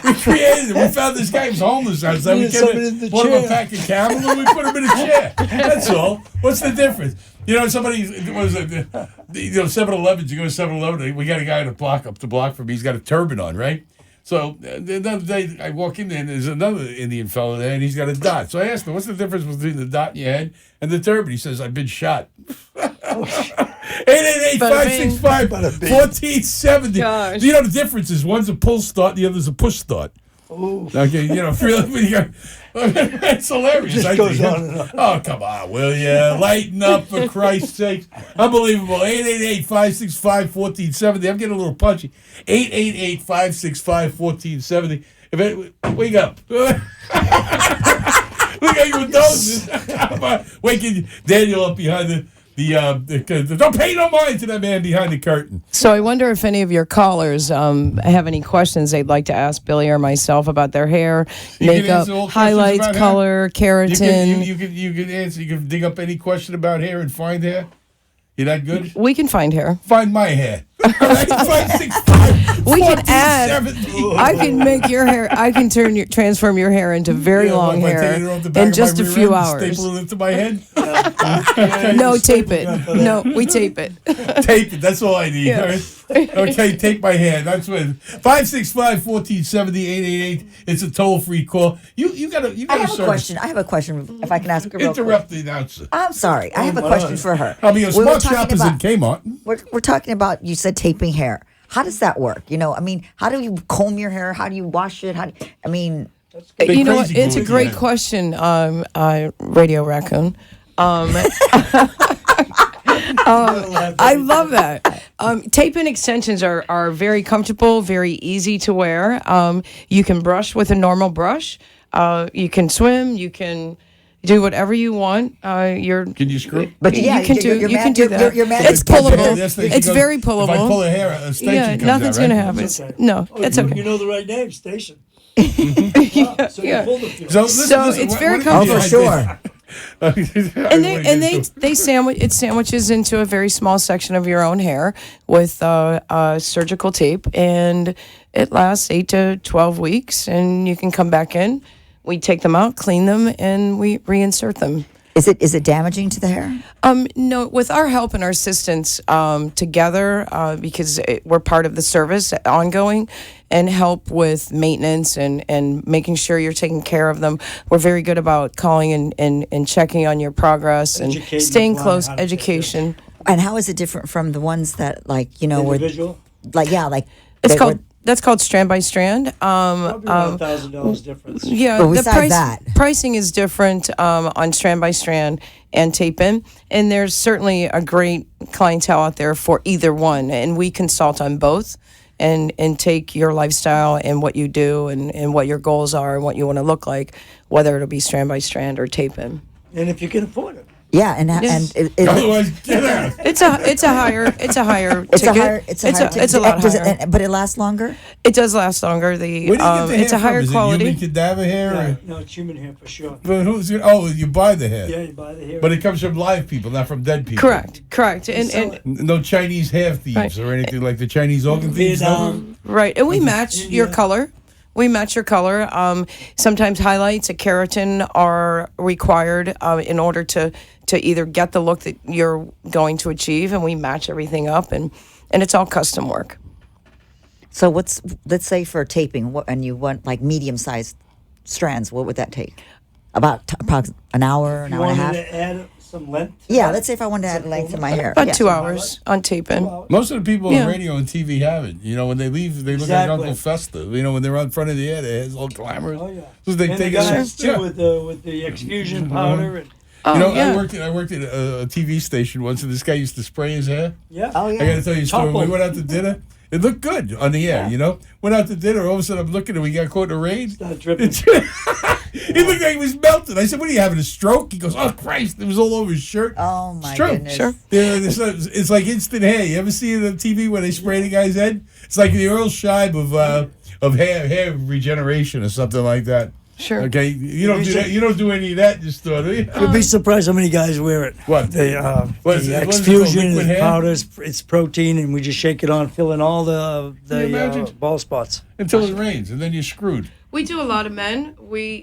We created it. We found this guy who was homeless outside. We Needed gave somebody in him the one of a chair. pack of Camel and we put him in a chair. That's all. What's the difference? You know, somebody was you know 7-Elevens. You go to 7-Eleven. We got a guy up the block from me. He's got a turban on, right? So the other day I walk in there and there's another Indian fellow there and he's got a dot. So I asked him, "What's the difference between the dot in your head and the turban?" He says, "I've been shot." 888-565-1470. Gosh. You know the difference is one's a pull start, the other's a push start. Okay, you know, really, when you got, it's hilarious. Just I goes think. on and on. Oh, come on, will you? Lighten up, for Christ's sake. Unbelievable. 888-565-1470. I'm getting a little punchy. 888-565-1470. Wake up. Look at you with those. Waking Daniel up behind the don't pay no mind to that man behind the curtain. So I wonder if any of your callers have any questions they'd like to ask Billy or myself about their hair, You can makeup, answer all questions highlights, about hair. color, keratin. You can answer. You can dig up any question about hair and find hair. You that good? We can find hair. Find my hair. All right, 565. We can add. 1470. I can make your hair. I can transform your hair into very Yeah, long what, if I hair take it off the back in of just my a rear few end, hours. Staple it into my head. No, tape it. No, we tape it. Tape it. That's all I need. Yeah. All right? Okay, tape my hand. That's what. 565-1470-888. It's a toll-free call. You got I have a question. I have a question. If I can ask a real Interrupt quick. the announcer. I'm sorry. I have a question for her. I mean, a We were smart shop talking is in about- Kmart. We're talking about, you said taping hair. How does that work? You know, I mean, how do you comb your hair? How do you wash it? I mean, You know what? crazy It's a glue, great yeah. question, Radio Raccoon. I love that. Tape and extensions are very comfortable, very easy to wear. You can brush with a normal brush. You can swim. You can do whatever you want. Can you screw? but yeah, you can do. you're You can do that. You're mad. It's pullable. Yes, they It's go- very If I pull pullable. a hair, a extension Yeah, comes nothing's out, right? gonna happen. No, it's okay. You know the right name, station. Yeah. You pulled a few. So it's what- very what did Oh, you for do? sure. And they sandwiches into a very small section of your own hair with surgical tape, and it lasts 8 to 12 weeks, and you can come back in. We take them out, clean them, and we reinsert them. Is it damaging to the hair? No, with our help and our assistance together, because we're part of the service ongoing, and help with maintenance and making sure you're taking care of them. We're very good about calling and checking on your progress and Educating staying the close. client how to take Education. And how is it different from the ones that, like, you know, were Individual? like, yeah, like It's they called. were- That's called strand by strand. Probably about $1,000 difference. Yeah, But the besides that- pricing is different on strand by strand and tape in, and there's certainly a great clientele out there for either one, and we consult on both and take your lifestyle and what you do and what your goals are and what you want to look like, whether it'll be strand by strand or tape in. And if you can afford it. Yeah, and Otherwise, get out. It's a higher ticket. It's a lot higher. But it lasts longer. It does last longer. Where do you get the hair It's a higher from? quality. Is it human cadaver hair? Or? No, it's human hair for sure. But who's it? Oh, you buy the hair. Yeah, you buy the hair. But it comes from live people, not from dead people. Correct. And no Chinese hair thieves or anything like the Chinese organ thieves. right, and we match your color. We match your color. Sometimes highlights, a keratin are required in order to either get the look that you're going to achieve, and we match everything up, and it's all custom work. So let's say for taping, and you want like medium-sized strands, what would that take? About an hour, an hour and a half? To add some length? Yeah, let's say if I wanted to add length to my hair. About 2 hours on taping. Most of the people on radio and TV have it. You know, when they leave, they look like Exactly. Uncle Festa. You know, when they're on front of the air, their hair's all glamorous. Oh, yeah. So they And take the guys, it. too, with the exfusion powder. And, You know, I worked at a TV station once, and this guy used to spray his hair. yeah. Oh, yeah. I got to tell you a story. Topple. We went out to dinner. It looked good on the air, you know. Went out to dinner. All of a sudden, I'm looking, and we got caught in the rain. Start dripping. He looked like he was melted. I said, "What are you having, a stroke?" He goes, "Oh Christ!" It was all over his shirt. Oh my Stroke. goodness. Sure. Yeah, it's like instant hair. You ever see it on TV when they spray the guy's head? It's like the Earl Scheib of hair regeneration or something like that. Sure. Okay, you don't do that. You don't do any of that in your store, do you? You'd be surprised how many guys wear it. What? The What is it called, exfusion liquid is hair? powders. It's protein, and we just shake it on, fill in all Can you imagine? the ball spots. Until it rains, and then you're screwed. We do a lot of men.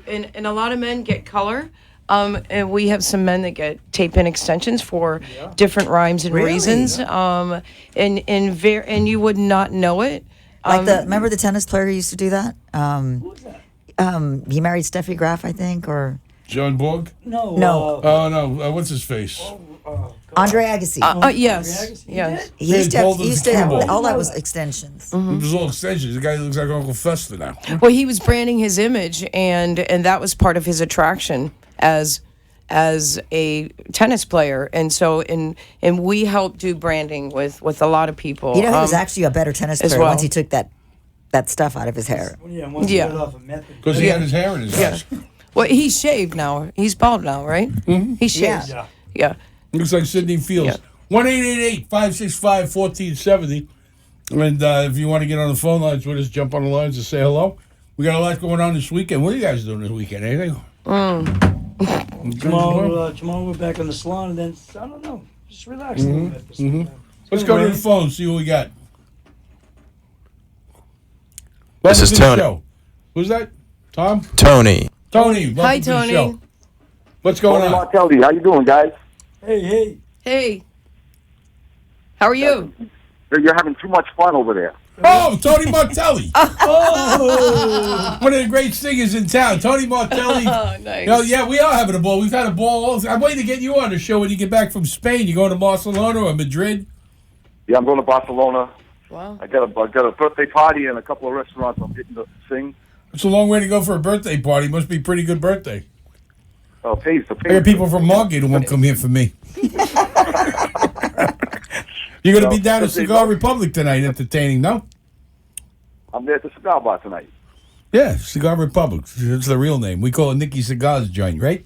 And a lot of men get color. And we have some men that get tape-in extensions for different rhymes and Really? reasons. And you would not know it. Like remember the tennis player who used to do that? He married Steffi Graf, I think, or John Borg? No. No. Oh no, what's his face? Andre Agassi. Yes. he used to bald have, as he used a to have cue ball. all that was extensions. It was all extensions. The guy looks like Uncle Festa now. Well, he was branding his image, and that was part of his attraction as a tennis player, and so and we helped do branding with a lot of people. You know, he was actually a better tennis as player well. once he took that stuff out of his hair. Yeah, once you Yeah. get it off of method. Because he had his hair in his Yeah. eyes. Well, he's shaved now. He's bald now, right? Mm-hmm. He's shaved. Yeah. Yeah. Looks like Sidney Fields. Yeah. 1-888-565-1470. And if you want to get on the phone lines with us, jump on the lines and say hello. We got a lot going on this weekend. What are you guys doing this weekend? Anything? Tomorrow we're back on the salon, and then I don't know, just relax a little bit. Let's go to the phone, see what we got. This Welcome is to the Tony. show. Who's that? Tom? Tony. Tony, welcome Hi, to the Tony. show. What's going on? Martelli, how you doing, guys? Hey. Hey. How are you? You're having too much fun over there. Oh, Tony Martelli. One of the great singers in town. Tony Martelli. Oh, nice. You know, yeah, we are having a ball. We've had a ball all. I'm waiting to get you on the show when you get back from Spain. You going to Barcelona or Madrid? Yeah, I'm going to Barcelona. Wow. I got a birthday party and a couple of restaurants I'm getting to sing. It's a long way to go for a birthday party. Must be a pretty good birthday. Oh, pays. I got people from Margate who won't come here for me. You're going to be down at Cigar Republic tonight entertaining, no? I'm there at the cigar bar tonight. Yeah, Cigar Republic. That's the real name. We call it Nicky Cigar's joint, right?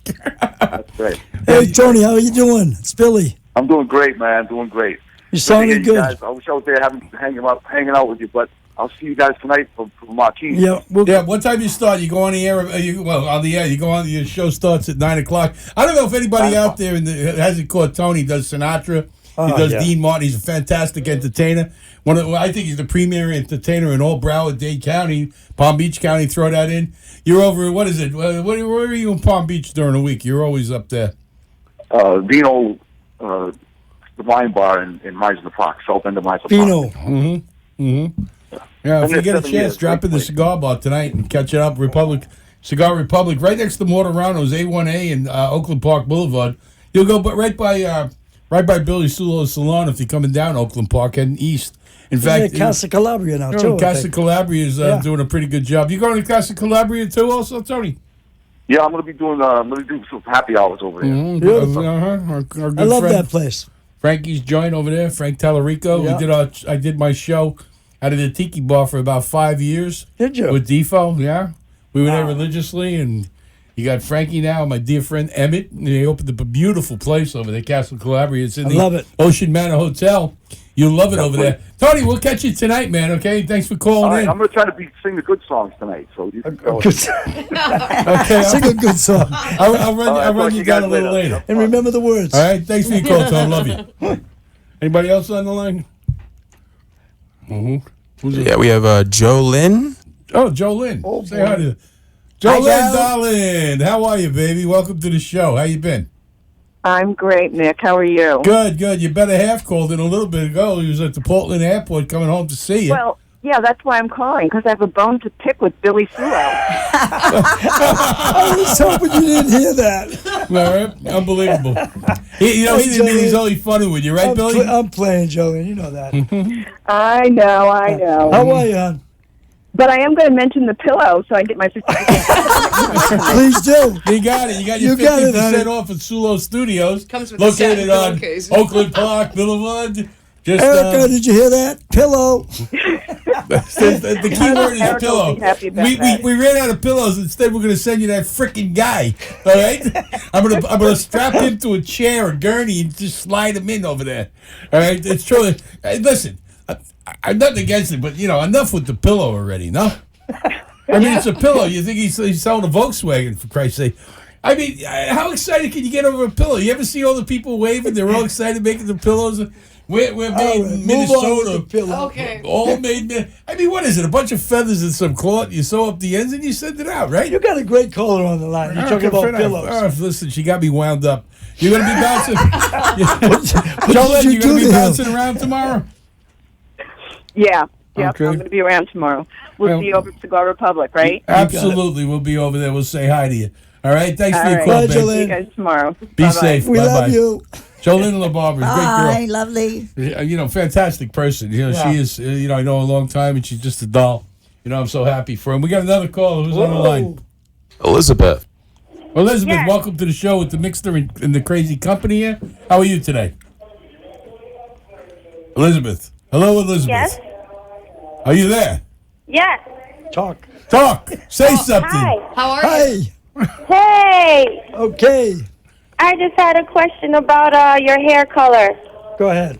That's right. Hey, Tony, how are you doing? It's Billy. I'm doing great, man. Doing great. You sounding Good to hear you good. guys. I wish I was there hanging out with you, but I'll see you guys tonight for Marquis. Yeah, Yeah, what time you start? You go on the air. On the air. You go on. Your show starts at 9:00. I don't know if anybody out there hasn't caught Tony. He does Sinatra. He does Dean Martin. He's a fantastic entertainer. I think he's the premier entertainer in all Broward-Dade County, Palm Beach County. Throw that in. You're over. What is it? Where are you in Palm Beach during the week? You're always up there. Vino, the wine bar in Meisner Park, South End of Meisner Park. Vino. Yeah, if Been you there get a 7 chance, years. drop in the cigar bar tonight and catch it up. Cigar Republic, right next to Mortaranos, A1A and Oakland Park Boulevard. You'll go right by Billy Sulo's Salon if you're coming down Oakland Park heading east. In fact, Casa Calabria now, too. Casa Calabria is doing a pretty good job. You going to Casa Calabria too, also, Tony? Yeah, I'm gonna be doing. I'm gonna do some happy hours over there. Beautiful. Our good I love friend, that place. Frankie's joint over there, Frank Tallarico. Yeah. I did my show out of the Tiki Bar for about 5 years. Did you? With Defo, yeah. We were there religiously, and You got Frankie now, my dear friend Emmett. They opened up a beautiful place over there, Castle Calabria. It's in I the love it. Ocean Manor Hotel. You'll love it over there. Tony, we'll catch you tonight, man, okay? Thanks for calling All right, in. I'm going to try to sing the good songs tonight. So you can go. Okay, Sing a good song. I'll run you down a little later. And remember the words. All right, thanks for your call, Tom. Love you. Anybody else on the line? Who's it? Yeah, we have Jolynn. Oh, Jolynn. Oh, Say hi to Jolynn, darling. How are you, baby? Welcome to the show. How you been? I'm great, Mick. How are you? Good. Your better half called in a little bit ago. He was at the Portland airport coming home to see you. Well, yeah, that's why I'm calling, because I have a bone to pick with Billy Sulo. I was hoping you didn't hear that. All right. Unbelievable. He didn't mean he's only funny with you, right, Billy? I'm playing, Jolene. You know that. I know. How are you, hon? But I am going to mention the pillow so I get my 50%. Please do. You got it. You got your 50% off at Sulo Studios. Comes with a located satin on pillowcase. Oakland Park Boulevard. Just, Erica, did you hear that? Pillow. the key word is Erica pillow. will be happy about that. We ran out of pillows. Instead, we're going to send you that freaking guy. All right? I'm gonna strap him to a chair, a gurney, and just slide him in over there. All right? It's true. Hey, listen, I'm nothing against it, but, enough with the pillow already, no? I mean, it's a pillow. You think he's selling a Volkswagen, for Christ's sake. I mean, how excited can you get over a pillow? You ever see all the people waving? They're all excited making the pillows. We're made in Minnesota. Okay. All made. I mean, what is it? A bunch of feathers and some cloth. You sew up the ends and you send it out, right? You got a great caller on the line. You're talking about pillows. Listen, she got me wound up. You're going to be bouncing. Jolene, you're going to be bouncing around tomorrow? Yeah. Yep, Okay. I'm going to be around tomorrow. We'll see you over at Cigar Republic, right? Absolutely. We'll be over there. We'll say hi to you. All right? Thanks for your All call, right. babe. See you guys tomorrow. Be Bye-bye. safe. We Bye-bye. love you. Jolene LaBarbera, great girl. Hi, lovely. Fantastic person. Yeah. She is. I know a long time, and she's just a doll. I'm so happy for him. We got another caller. Who's on the line? Elizabeth. Elizabeth, Yes. welcome to the show with the Mixter and the Crazy Company here. How are you today? Elizabeth. Hello, Elizabeth. Yes. Are you there? Yes. Talk. Say something. Hi. How are you? Hey. Hey. Okay. I just had a question about your hair color. Go ahead.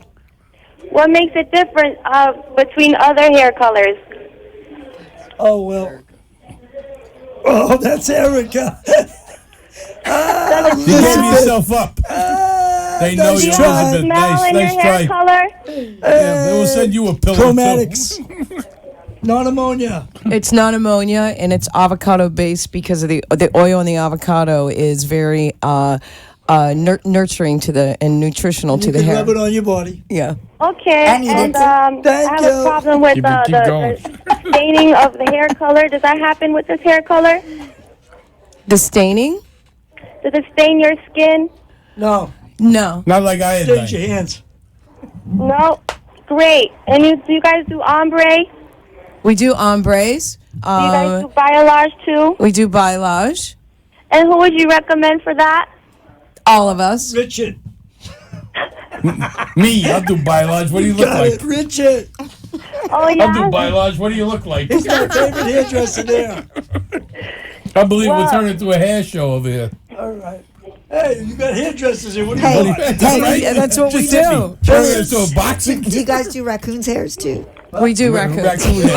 What makes it different between other hair colors? Oh, well. Oh, that's Erica. You gave yourself up. They know you, nice try. Elizabeth. Smell in Nice your hair try. color? Yeah, they will send you a pillow. Chromatics. Not ammonia. It's not ammonia, and it's avocado based because of the oil in the avocado is very nurturing and nutritional to You the can hair. rub it on your body. Yeah. Okay. And eat it. I Thank have you. a problem with Keep the going. staining of the hair color. Does that happen with this hair color? The staining? Does it stain your skin? No. No. Not like I had Change your done. hands. No. Great. And do you guys do ombre? We do ombres. Do you guys do balayage too? We do balayage. And who would you recommend for that? All of us. Richard. Me, I'll do Biolage. What do you look Got like? it. Richard. Oh yeah. I'll do Biolage. What do you look like? He's my favorite hairdresser there. I believe we'll Wow. turn it into a hair show over here. All right. Hey, you got hairdressers here. What do you Hey, want? Right? yeah, that's what we Just hit do. me. Turn it into a boxing. Do you guys do raccoons' hairs too? We do raccoons. Raccoon hair. You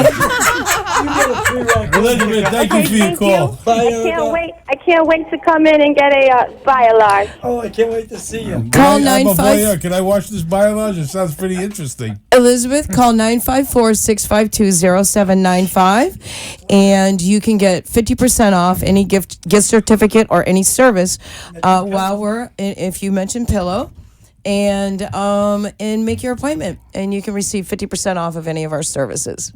get a free raccoon. Elizabeth, thank you for your Thank call. you. Bye, I Erica. can't wait. I can't wait to come in and get a balayage. Oh, I can't wait to see you. Call I'm a 95 voyeur. Can I watch this Biolage? It sounds pretty interesting. Elizabeth, call 954-652-0795, and you can get 50% off any gift certificate or any service while we're if you mention pillow, and make your appointment, and you can receive 50% off of any of our services.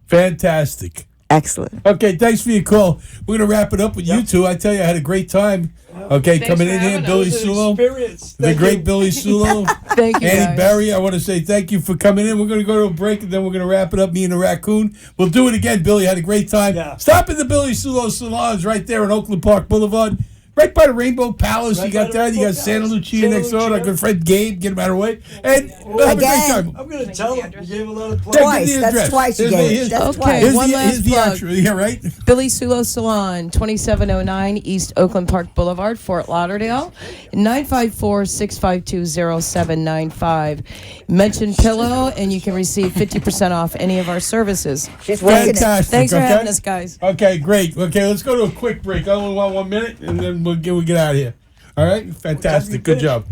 Fantastic. Excellent. Okay, thanks for your call. We're going to wrap it up with you two. I tell you, I had a great time. Okay, coming in here, Billy Sulo. Experience. The great Billy Sulo. Thank you, Annie guys. Barry, I want to say thank you for coming in. We're going to go to a break, and then we're going to wrap it up, me and the raccoon. We'll do it again, Billy. Had a great time. Yeah. Stop at the Billy Sulo Salons right there on Oakland Park Boulevard. Right by the Rainbow Palace. You got that. You got Santa Lucia next door. Our good friend Gabe. Get him out of the way. And we'll have a great time. I'm going to tell him. You gave a lot of Twice. That's twice you gave. That's twice. Here's One the, last here's the plug. actual. Yeah, right? Billy Sulo Salon, 2709 East Oakland Park Boulevard, Fort Lauderdale, 954-652-0795. Mention Pillow, and you can receive 50% off any of our services. She's working it. Fantastic. Thanks for okay? having us, guys. Okay, great. Okay, let's go to a quick break. I only want 1 minute, and then we'll get out of here. All right? Fantastic. Good job.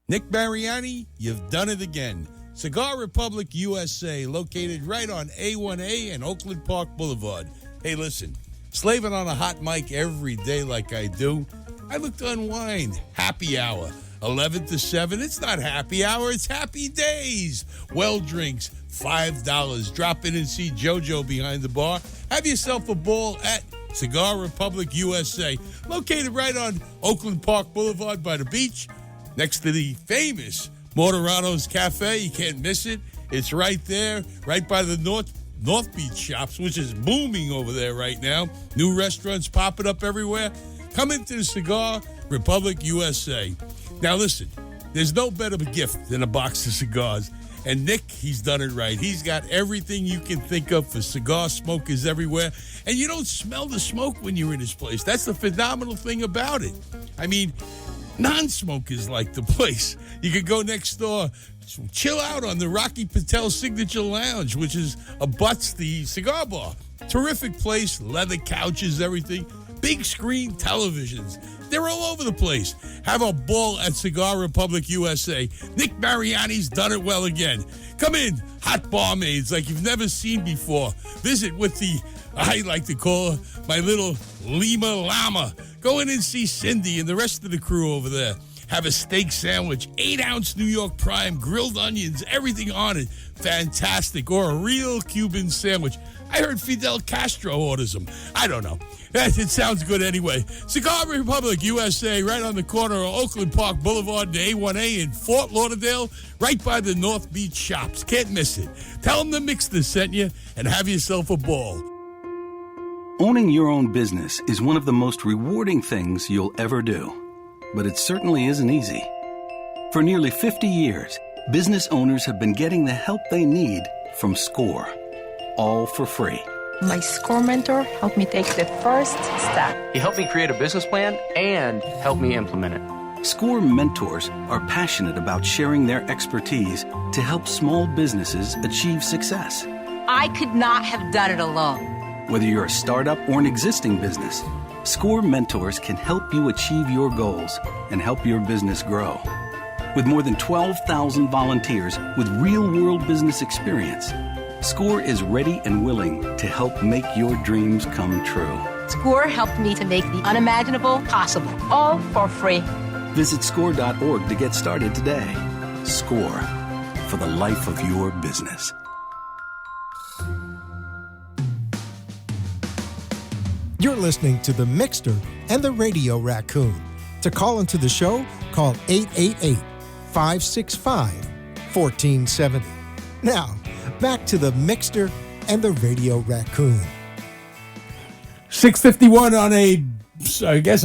Nick Mariani, you've done it again. Cigar Republic USA, located right on A1A and Oakland Park Boulevard. Hey, listen, slaving on a hot mic every day like I do, I look to unwind. Happy hour, 11 to 7. It's not happy hour, it's happy days. Well drinks, $5. Drop in and see JoJo behind the bar. Have yourself a ball at Cigar Republic USA, located right on Oakland Park Boulevard by the beach, next to the famous Mortaranos Cafe. You can't miss it. It's right there, right by the North Beach Shops, which is booming over there right now. New restaurants popping up everywhere. Come into the Cigar Republic USA. Now listen, there's no better gift than a box of cigars. And Nick, he's done it right. He's got everything you can think of for cigar smokers everywhere. And you don't smell the smoke when you're in his place. That's the phenomenal thing about it. I mean, non-smokers like the place. You could go next door, chill out on the Rocky Patel Signature Lounge, which is abuts the cigar bar. Terrific place, leather couches, everything. Big screen televisions. They're all over the place. Have a ball at Cigar Republic USA. Nick Mariani's done it well again. Come in, hot barmaids like you've never seen before. Visit with the, I like to call her, my little Lima Llama. Go in and see Cindy and the rest of the crew over there. Have a steak sandwich, 8-ounce New York Prime, grilled onions, everything on it. Fantastic. Or a real Cuban sandwich. I heard Fidel Castro orders them. I don't know. It sounds good anyway. Cigar Republic USA, right on the corner of Oakland Park Boulevard and A1A in Fort Lauderdale, right by the North Beach Shops. Can't miss it. Tell them the Mixter sent you and have yourself a ball. Owning your own business is one of the most rewarding things you'll ever do. But it certainly isn't easy. For nearly 50 years, business owners have been getting the help they need from SCORE, all for free. My SCORE mentor helped me take the first step. He helped me create a business plan and helped me implement it. SCORE mentors are passionate about sharing their expertise to help small businesses achieve success. I could not have done it alone. Whether you're a startup or an existing business, SCORE mentors can help you achieve your goals and help your business grow. With more than 12,000 volunteers with real-world business experience, SCORE is ready and willing to help make your dreams come true. SCORE helped me to make the unimaginable possible, all for free. Visit SCORE.org to get started today. SCORE, for the life of your business. You're listening to The Mixter and the Radio Raccoon. To call into the show, call 888-565-1470. Now, back to The Mixter and the Radio Raccoon. 6:51 on a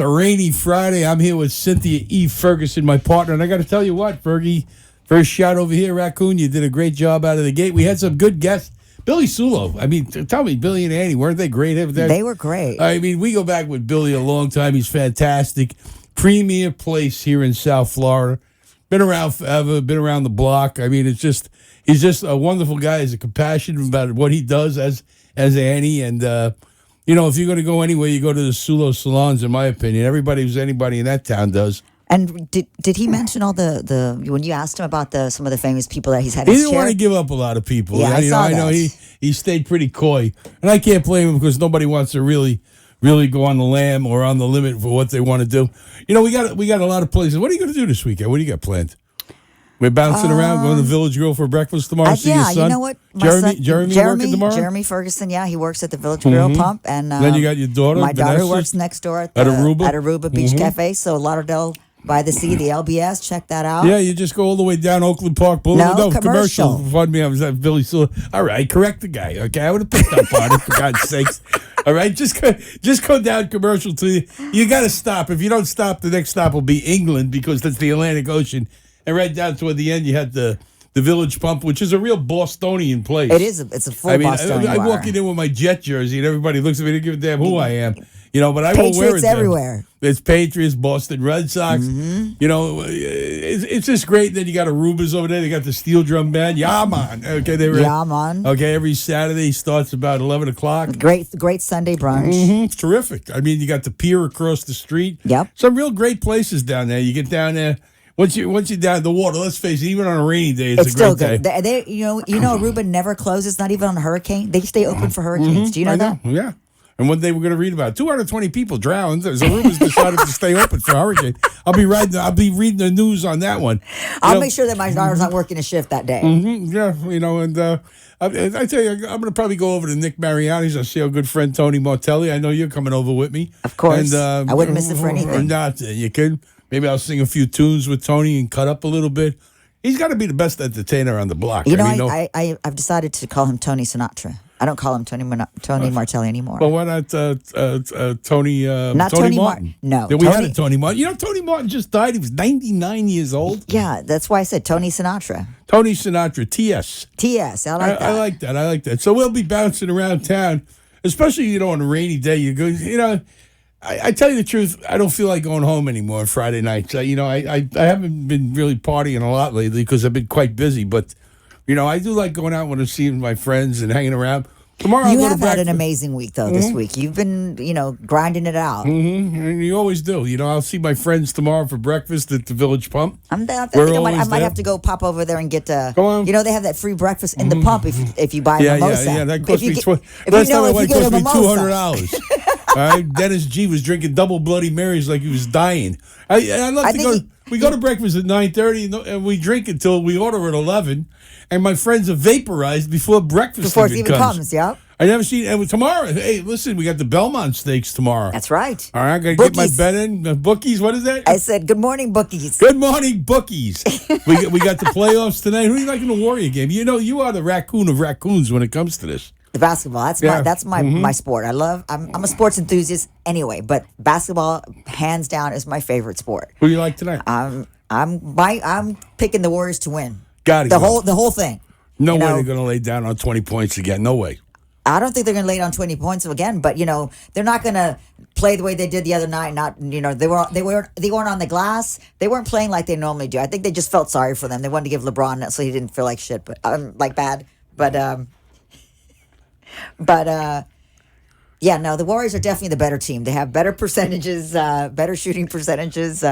rainy Friday. I'm here with Cynthia E. Ferguson, my partner. And I got to tell you what, Fergie, first shot over here, Raccoon, you did a great job out of the gate. We had some good guests. Billy Sulo. I mean, tell me, Billy and Annie, weren't they great? They were great. I mean, we go back with Billy a long time. He's fantastic. Premier place here in South Florida. Been around forever, been around the block. I mean, he's just a wonderful guy. He's compassionate about what he does as Annie. And, if you're going to go anywhere, you go to the Sulo salons, in my opinion. Everybody who's anybody in that town does. And did he mention all the when you asked him about some of the famous people that he's had? He didn't want to give up a lot of people. Yeah, I know he stayed pretty coy, and I can't blame him because nobody wants to really go on the lamb or on the limit for what they want to do. We got a lot of places. What are you going to do this weekend? What do you got planned? We're bouncing around, going to Village Grill for breakfast tomorrow. See your son. You know what? Jeremy working tomorrow. Jeremy Ferguson, he works at the Village Grill Pump, and then you got your daughter. My Vanessa, daughter works next door at Aruba Beach Cafe. So Lauderdale by the sea, the LBS. Check that out. Yeah, you just go all the way down Oakland Park Boulevard. No, commercial. Pardon me, I was at Billy Sula. All right, correct the guy. Okay, I would have picked up on it, for God's sakes. All right, just go down commercial to you. You got to stop. If you don't stop, the next stop will be England because that's the Atlantic Ocean. And right down toward the end, you had the Village Pump, which is a real Bostonian place. It is. It's a full Bostonian I bar. walk in with my Jet jersey, and everybody looks at me to give a damn who I am. But I won't wear it. Patriots everywhere. There's Patriots, Boston Red Sox. It's just great. Then you got Arubas over there. They got the steel drum band. Yeah, man. Okay, Yeah, man. Okay, every Saturday starts about 11 o'clock. Great Sunday brunch. It's terrific. I mean, you got the pier across the street. Yep. Some real great places down there. You get down there. Once you're down the water, let's face it, even on a rainy day, it's a still great good. day. Aruba never closes, not even on a hurricane. They stay open for hurricanes. Do you know that? Yeah. And one day we're going to read about 220 people drowned as Aruba's decided to stay open for a hurricane. I'll be reading the news on that one. I'll make sure that my daughter's not working a shift that day. Yeah, and I tell you, I'm going to probably go over to Nick Mariani's. I'll see our good friend Tony Martelli. I know you're coming over with me. Of course. And, I wouldn't miss it for anything. Or not, you can. Maybe I'll sing a few tunes with Tony and cut up a little bit. He's got to be the best entertainer on the block. I've decided to call him Tony Sinatra. I don't call him Tony Martelli anymore. Well, why not Tony? Not Tony Tony Martin. No, we had a Tony Martin. Tony Martin just died. He was 99 years old. Yeah, that's why I said Tony Sinatra. Tony Sinatra, T.S. T.S. I like that. I like that. So we'll be bouncing around town, especially on a rainy day. You go, I tell you the truth, I don't feel like going home anymore on Friday nights. I haven't been really partying a lot lately because I've been quite busy. But, I do like going out when I'm seeing my friends and hanging around. Tomorrow you have had an amazing week, though, this week. You've been, grinding it out. And you always do. I'll see my friends tomorrow for breakfast at the Village Pump. I might have to go pop over there and get Go on. they have that free breakfast in the pump if you buy a mimosa. Yeah, that cost me last time I went, cost me $200. All right, Dennis G was drinking double Bloody Marys like he was dying. I love to go. We go to breakfast at 9:30 and we drink until we order at 11. And my friends are vaporized before breakfast even comes. Yeah. I never seen. And tomorrow, hey, listen, we got the Belmont Steaks tomorrow. That's right. All right, I got to get my bet in. Bookies, what is that? I said, good morning, bookies. Good morning, bookies. we got the playoffs tonight. Who do you like in the Warrior game? You are the raccoon of raccoons when it comes to this. The basketball. That's my sport. I'm a sports enthusiast anyway, but basketball, hands down, is my favorite sport. Who do you like tonight? I'm picking the Warriors to win. The whole thing. No way they're going to lay down on 20 points again. No way. I don't think they're going to lay down 20 points again, but they're not going to play the way they did the other night. They weren't on the glass. They weren't playing like they normally do. I think they just felt sorry for them. They wanted to give LeBron that so he didn't feel like shit, but bad. The Warriors are definitely the better team. They have better percentages, better shooting percentages.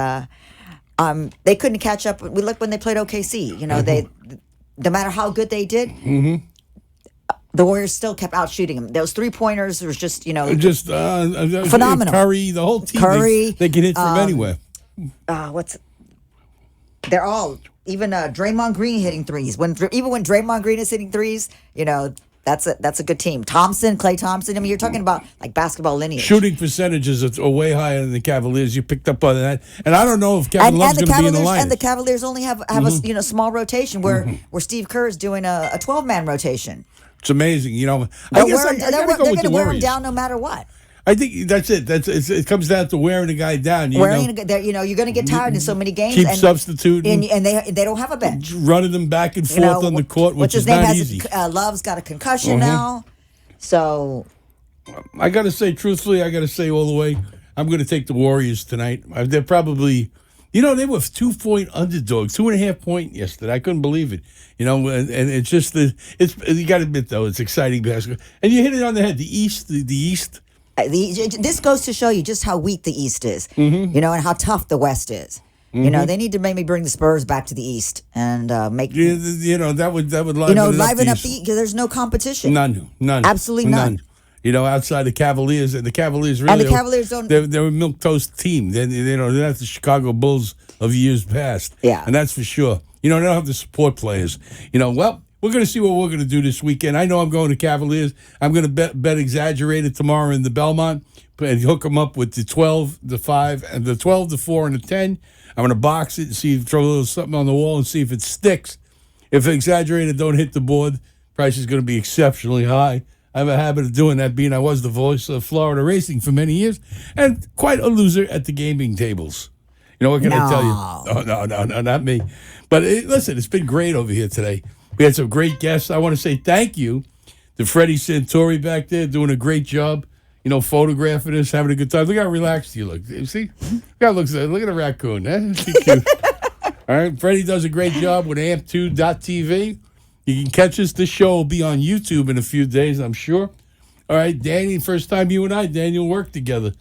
They couldn't catch up. We look when they played OKC. They, no matter how good they did, the Warriors still kept out shooting them. Those 3-pointers was just phenomenal. Curry, the whole team. They can hit from anywhere. They're all even Draymond Green hitting threes. When Draymond Green is hitting threes, that's a good team. Klay Thompson. I mean, you're talking about like basketball lineage. Shooting percentages are way higher than the Cavaliers. You picked up on that, and I don't know if Kevin Love's going to be in the lineup. And the Cavaliers only have a small rotation where Steve Kerr is doing a 12-man rotation. It's amazing, They're going to wear him down no matter what. I think that's it. It comes down to wearing a guy down. You're going to get tired in so many games. Keep substituting, and they don't have a bench. Running them back and forth on the court, which is not easy. Love's got a concussion now, so. I got to say, truthfully, all the way, I'm going to take the Warriors tonight. They're probably, they were 2-point underdogs, 2.5-point yesterday. I couldn't believe it. And it's just you got to admit though, it's exciting basketball. And you hit it on the head. The East. This goes to show you just how weak the East is, and how tough the West is. They need to maybe bring the Spurs back to the East and make. That would liven up the because there's no competition. None. Absolutely none. Outside the Cavaliers, and the Cavaliers really. And the Cavaliers don't. They're a milquetoast team. They're not the Chicago Bulls of years past. Yeah, and that's for sure. They don't have the support players. We'll we're going to see what we're going to do this weekend. I know I'm going to Cavaliers. I'm going to bet exaggerated tomorrow in the Belmont and hook them up with the 12, the 5, and the 12, the 4, and the 10. I'm going to box it and see, throw a little something on the wall and see if it sticks. If exaggerated don't hit the board, price is going to be exceptionally high. I have a habit of doing that, being I was the voice of Florida racing for many years and quite a loser at the gaming tables. You know, what can I tell you? No, not me. But listen, it's been great over here today. We had some great guests. I want to say thank you to Freddie Santori back there doing a great job, you know, photographing us, having a good time. Look how relaxed you look. You see? Look at the raccoon. Isn't she cute? All right, Freddie does a great job with amp2.tv. You can catch us. This show will be on YouTube in a few days, I'm sure. All right, Danny, first time you and I, Daniel, work together.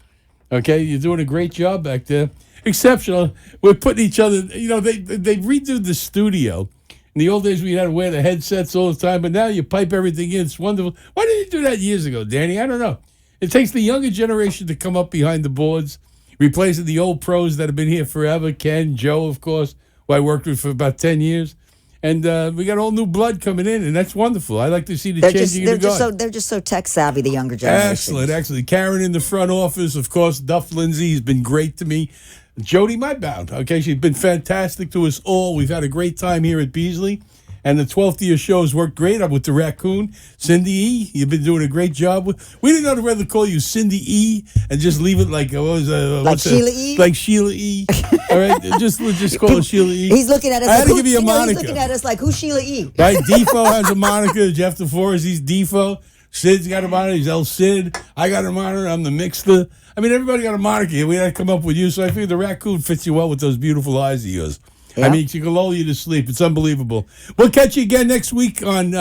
Okay, you're doing a great job back there. Exceptional. We're putting each other, you know, they redo the studio. In the old days, we had to wear the headsets all the time, but now you pipe everything in. It's wonderful. Why didn't you do that years ago, Danny? I don't know. It takes the younger generation to come up behind the boards, replacing the old pros that have been here forever. Ken, Joe, of course, who I worked with for about 10 years. And we got all new blood coming in, and that's wonderful. I like to see the changing of the guard. They're just so tech savvy, the younger generation. Excellent. Karen in the front office, of course. Duff Lindsay has been great to me. Jody Mybound, okay, she's been fantastic to us all. We've had a great time here at Beasley. And the 12th year show has worked great. I'm with the raccoon. Cindy E., you've been doing a great job. We didn't know whether to call you Cindy E. and just leave it like Sheila E.? Like Sheila E. All right, we'll just call her Sheila E. He's looking at us. I had to give you a moniker. He's looking at us like, who's Sheila E.? Right, Defo has a moniker. Jeff DeForest, he's Defo. Sid's got a moniker. He's El Sid. I got a moniker. I'm the Mixter. I mean, everybody got a moniker. We had to come up with you, so I figured the raccoon fits you well with those beautiful eyes of yours. Yep. I mean, she can lull you to sleep. It's unbelievable. We'll catch you again next week on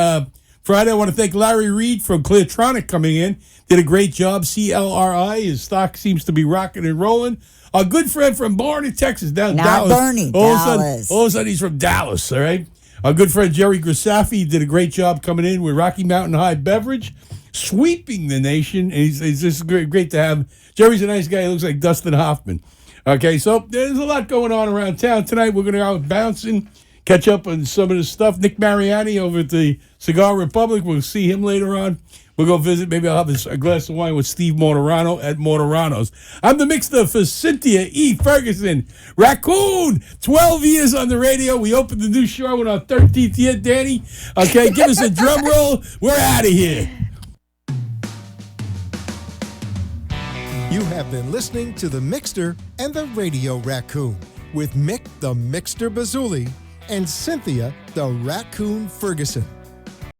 Friday. I want to thank Larry Reed from Cleartronic coming in. Did a great job. CLRI. His stock seems to be rocking and rolling. Our good friend from Barney, Texas. Now Dallas. Bernie, Dallas. All of a sudden, he's from Dallas, all right? Our good friend Jerry Grisafi did a great job coming in with Rocky Mountain High Beverage, sweeping the nation. And he's just great to have. Jerry's a nice guy. He looks like Dustin Hoffman. Okay, so there's a lot going on around town tonight. We're going to go out bouncing, catch up on some of the stuff. Nick Mariani over at the Cigar Republic. We'll see him later on. We'll go visit. Maybe I'll have a glass of wine with Steve Mortorano at Mortorano's. I'm the Mixter for Cynthia E. Ferguson. Raccoon, 12 years on the radio. We opened the new show in our 13th year, Danny. Okay, give us a drum roll. We're out of here. You have been listening to The Mixter and the Radio Raccoon with Mick the Mixter Bazzuli and Cynthia the Raccoon Ferguson.